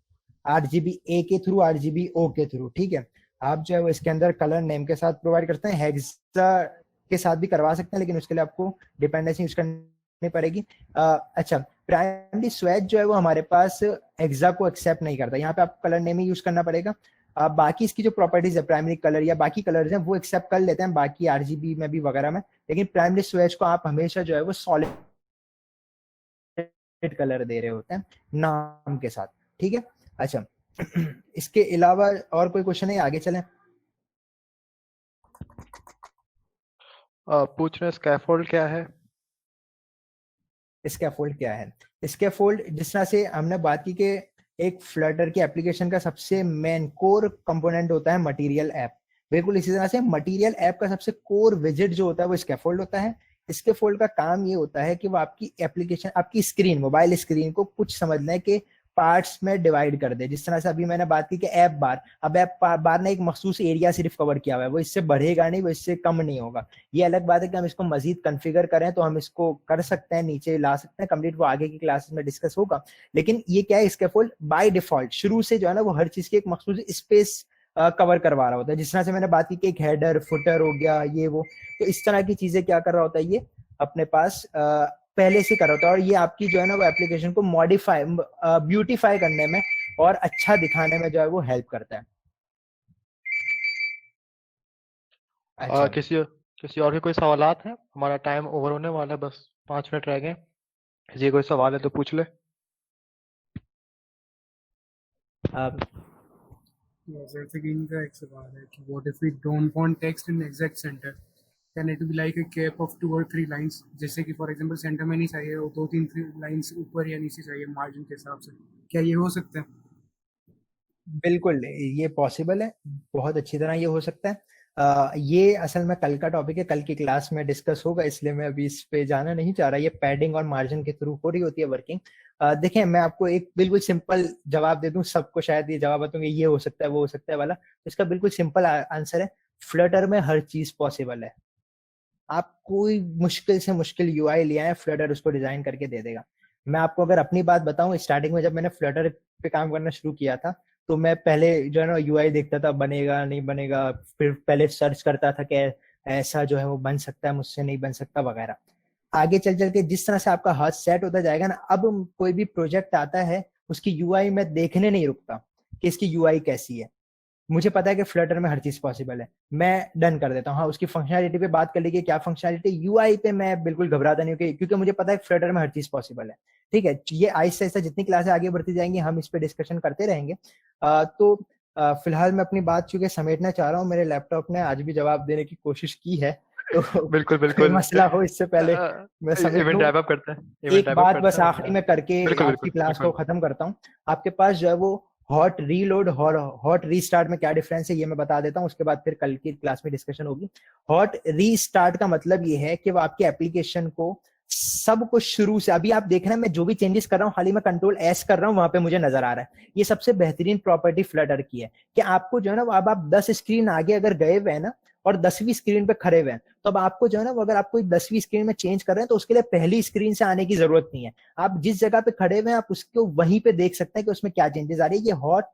आरजीबी ए के थ्रू, आरजीबी ओ के थ्रू। ठीक है, आप जो है वो इसके अंदर कलर नेम के साथ प्रोवाइड करते हैं, हेक्सा के साथ भी करवा सकते हैं, लेकिन उसके लिए आपको डिपेंडेंसी यूज करनी पड़ेगी। अच्छा, प्राइमरी स्वेच जो है वो हमारे पास हेक्सा को एक्सेप्ट नहीं करता, यहाँ पे आपको कलर नेम ही यूज करना पड़ेगा। बाकी इसकी जो प्रॉपर्टीज है प्राइमरी कलर या बाकी कलर्स हैं वो एक्सेप्ट कर लेते हैं बाकी आरजीबी में भी वगैरह में, लेकिन प्राइमरी स्वेच को आप हमेशा जो है वो सॉलिड कलर दे रहे होते हैं नाम के साथ। ठीक है, अच्छा इसके अलावा और कोई क्वेश्चन है, आगे चलें। पूछ रहे स्कैफोल्ड क्या है। स्कैफोल्ड क्या है? स्कैफोल्ड जिस तरह से हमने बात की कि एक फ्लटर की एप्लीकेशन का सबसे मेन कोर कंपोनेंट होता है मटेरियल ऐप, बिल्कुल इसी तरह से मटेरियल ऐप का सबसे कोर विजिट जो होता है वो स्कैफोल्ड होता है। स्कैफोल्ड का काम ये होता है कि वो आपकी एप्लीकेशन, आपकी स्क्रीन, मोबाइल स्क्रीन को कुछ समझने के पार्ट्स में डिवाइड कर दे। जिस तरह से अभी मैंने बात की कि ऐप बार, अब ऐप बार ने एक मखसूस एरिया सिर्फ कवर किया हुआ है, वो इससे बढ़ेगा नहीं, वो इससे कम नहीं होगा। ये अलग बात है कि हम इसको मजीद कॉन्फ़िगर करें तो हम इसको कर सकते हैं, नीचे ला सकते हैं कंप्लीट, वो आगे की क्लासेस में डिस्कस होगा। लेकिन ये क्या है, स्कैफोल्ड बाय डिफॉल्ट शुरू से जो है ना वो हर चीज की एक मखसूस स्पेस कवर करवा रहा होता है। जिस तरह से मैंने बात की कि एक हेडर फुटर हो गया ये वो, तो इस तरह की चीजें क्या कर रहा होता है ये अपने पास पहले से कर रहा होता है, और ये आपकी जो है ना वो एप्लीकेशन को मॉडिफाई ब्यूटीफाई करने में और अच्छा दिखाने में जो है वो हेल्प करता है। अच्छा, किसी और के कोई सवालात हैं? हमारा टाइम ओवर होने वाला है, बस 5 मिनट रह गए। किसी कोई सवाल है तो पूछ ले। आप जैसे कि इनका एक सवाल है कि what if we don't want text in exact centre, can it be like a cap of 2 or 3 lines, जैसे कि फॉर एग्जांपल सेंटर में नहीं चाहिए और 2-3 लाइंस ऊपर या नीचे चाहिए मार्जिन के हिसाब से, क्या ये हो सकता है? बिल्कुल ये पॉसिबल है, बहुत अच्छी तरह ये हो सकता है। ये असल में कल का टॉपिक है, कल की क्लास में डिस्कस होगा, इसलिए मैं अभी इस पे जाना नहीं चाह रहा। ये पैडिंग और मार्जिन के थ्रू हो रही होती है वर्किंग। देखें, मैं आपको एक बिल्कुल सिंपल जवाब दे दूं, सबको शायद ये जवाब बताऊंगे ये हो सकता है वो हो सकता है वाला, तो इसका बिल्कुल सिंपल आंसर है, फ्लटर में हर चीज पॉसिबल है। आप कोई मुश्किल से मुश्किल यूआई ले आए, फ्लटर उसको डिजाइन करके दे देगा। मैं आपको अगर अपनी बात बताऊं, स्टार्टिंग में जब मैंने फ्लटर पे काम करना शुरू किया था, तो मैं पहले जो है ना यूआई देखता था, बनेगा नहीं बनेगा, फिर पहले सर्च करता था कि ऐसा जो है वो बन सकता है, मुझसे नहीं बन सकता वगैरह। आगे चल चल के जिस तरह से आपका हाथ सेट होता जाएगा ना, अब कोई भी प्रोजेक्ट आता है उसकी यूआई में देखने नहीं रुकता कि इसकी यूआई कैसी है। मुझे पता है कि फ्लटर में हर चीज पॉसिबल है, मैं डन कर देता हूँ। हाँ, उसकी फंक्शनैलिटी पे बात कर लीजिए, क्या फंक्शनैलिटी, यूआई पे मैं बिल्कुल घबराता नहीं हूँ, क्योंकि मुझे पता है फ्लटर में हर चीज पॉसिबल है। ठीक है, ये आहिस्ता आहिस्ता जितनी क्लासें आगे बढ़ती जाएंगी हम इस पे डिस्कशन करते रहेंगे। तो फिलहाल मैं अपनी बात चूंकि समेटना चाह रहा हूँ, मेरे लैपटॉप ने आज भी जवाब देने की कोशिश की है, तो बिल्कुल कोई बिल्कुल। मसला हो इससे पहले मैं समेट इवेंट लूं। रैप अप करते हैं, एक बात बस आखिरी में करके बिल्कुल आज बिल्कुल की क्लास को बिल्कुल। खत्म करता हूँ। आपके पास जो है वो हॉट रीलोड और हॉट रीस्टार्ट में क्या डिफरेंस है ये मैं बता देता हूँ, उसके बाद फिर कल की क्लास में डिस्कशन होगी। हॉट रीस्टार्ट का मतलब ये है कि वो आपकी एप्लीकेशन को सब कुछ शुरू से, अभी आप देख रहे हैं मैं जो भी चेंजेस कर रहा हूँ, हाल ही में कंट्रोल एस कर रहा हूँ, वहां पे मुझे नजर आ रहा है। ये सबसे बेहतरीन प्रॉपर्टी फ्लटर की है कि आपको जो है ना, अब आप 10 स्क्रीन आगे अगर गए हुए हैं ना और 10वीं स्क्रीन पे खड़े हुए हैं, तो अब आपको जो है ना, अगर आप कोई 10वीं स्क्रीन में चेंज कर रहे हैं तो उसके लिए पहली स्क्रीन से आने की जरूरत नहीं है। आप जिस जगह पे खड़े हुए हैं आप उसको वहीं पे देख सकते हैं कि उसमें क्या चेंजेस आ रही है। ये हॉट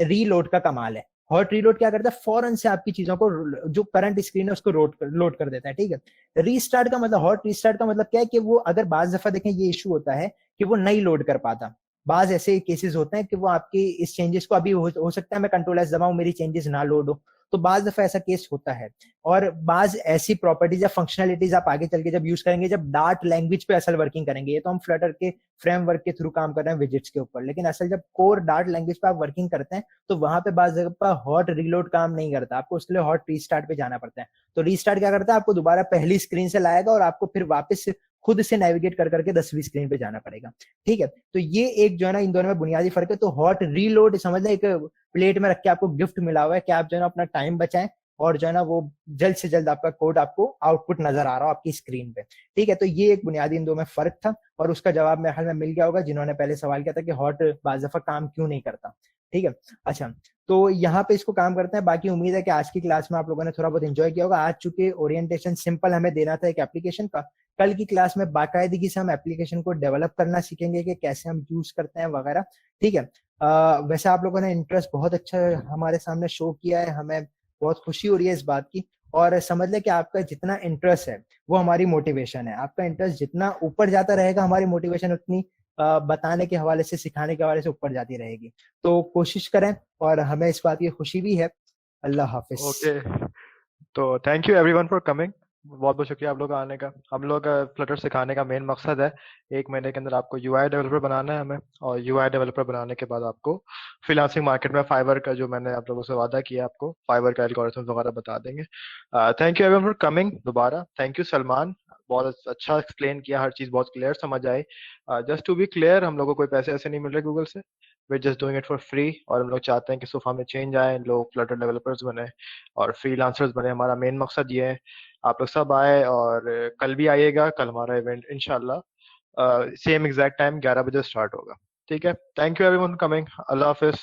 रीलोड का कमाल है। हॉट रीलोड क्या करता है, फौरन से आपकी चीजों को, जो करंट स्क्रीन है उसको लोड कर देता है। ठीक है, रीस्टार्ट का मतलब, हॉट रीस्टार्ट का मतलब क्या है कि वो अगर बाज दफा देखें ये इशू होता है कि वो नहीं लोड कर पाता। बाज ऐसे केसेस होते हैं कि वो आपके इस चेंजेस को, अभी हो सकता है मैं कंट्रोल एस दबाऊं मेरी चेंजेस ना लोड हो, तो बाज दफा ऐसा केस होता है। और बाज ऐसी प्रॉपर्टीज या फंक्शनलिटीज आप आगे चल के जब यूज करेंगे, जब डार्ट लैंग्वेज पे असल वर्किंग करेंगे, ये तो हम फ्लटर के फ्रेमवर्क के थ्रू काम कर रहे हैं विजेट्स के ऊपर, लेकिन असल जब कोर डार्ट लैंग्वेज पे आप वर्किंग करते हैं तो वहां पे बाज जगह पर हॉट रीलोड काम नहीं करता, आपको उसके लिए हॉट रीस्टार्ट पे जाना पड़ता है। तो रीस्टार्ट क्या करता है, आपको दोबारा पहली स्क्रीन से लाएगा और आपको फिर वापस खुद से नेविगेट कर करके 10वीं स्क्रीन पे जाना पड़ेगा। ठीक है, तो ये एक जो है ना इन दोनों में बुनियादी फर्क है। तो हॉट रीलोड समझ लें एक प्लेट में रख के आपको गिफ्ट मिला हुआ है कि आप जो है ना अपना टाइम बचाएं और जो है ना वो जल्द से जल्द आपका कोड आपको आउटपुट नजर आ रहा हो आपकी स्क्रीन पे। ठीक है, तो ये एक बुनियादी इन दो में फर्क था और उसका जवाब मेरे ख्याल में मिल गया होगा जिन्होंने पहले सवाल किया था कि हॉट बाज दफा काम क्यों नहीं करता। ठीक है, अच्छा, तो यहाँ पे इसको काम करते हैं। बाकी उम्मीद है कि आज की क्लास में आप लोगों ने थोड़ा बहुत एंजॉय किया होगा। आज चूंकि ओरिएंटेशन सिंपल हमें देना था एक एप्लीकेशन का, कल की क्लास में बाकायदगी से हम एप्लीकेशन को डेवलप करना सीखेंगे कि कैसे हम यूज करते हैं वगैरह। ठीक है, वैसे आप लोगों ने इंटरेस्ट बहुत अच्छा हमारे सामने शो किया है, हमें बहुत खुशी हो रही है इस बात की। और समझ ले कि आपका जितना इंटरेस्ट है वो हमारी मोटिवेशन है, आपका इंटरेस्ट जितना ऊपर जाता रहेगा हमारी मोटिवेशन उतनी बताने के हवाले से, सिखाने के हवाले से ऊपर जाती रहेगी। तो कोशिश करें और हमें इस बात की खुशी भी है। अल्लाह हाफिज। ओके, तो thank you everyone for coming. बहुत बहुत शुक्रिया आप लोग का आने का। हम लोग फ्लटर सिखाने का मेन मकसद है 1 महीने के अंदर आपको यूआई डेवलपर बनाना है हमें, और यूआई डेवलपर बनाने के बाद आपको फ्रीलांसिंग मार्केट में फाइवर का, जो मैंने आप लोगों से वादा किया, आपको फाइवर का एल्गोरिथम वगैरह बता देंगे। Thank you everyone for coming दोबारा। थैंक यू सलमान, बहुत अच्छा एक्सप्लेन किया, हर चीज बहुत क्लियर समझ आई। जस्ट टू बी क्लियर, हम लोग को कोई पैसे ऐसे नहीं मिल रहे गूगल से, we just doing it for free. और हम लोग चाहते हैं कि सोफा में चेंज आए, लोग फ्लटर डेवलपर्स बने और फ्रीलांसर्स बने। हमारा मेन मकसद ये है। आप लोग सब आए और कल भी आइएगा, कल हमारा इवेंट इंशाल्लाह सेम एग्जैक्ट टाइम 11 बजे स्टार्ट होगा। ठीक है, thank you everyone coming. Allah Hafiz.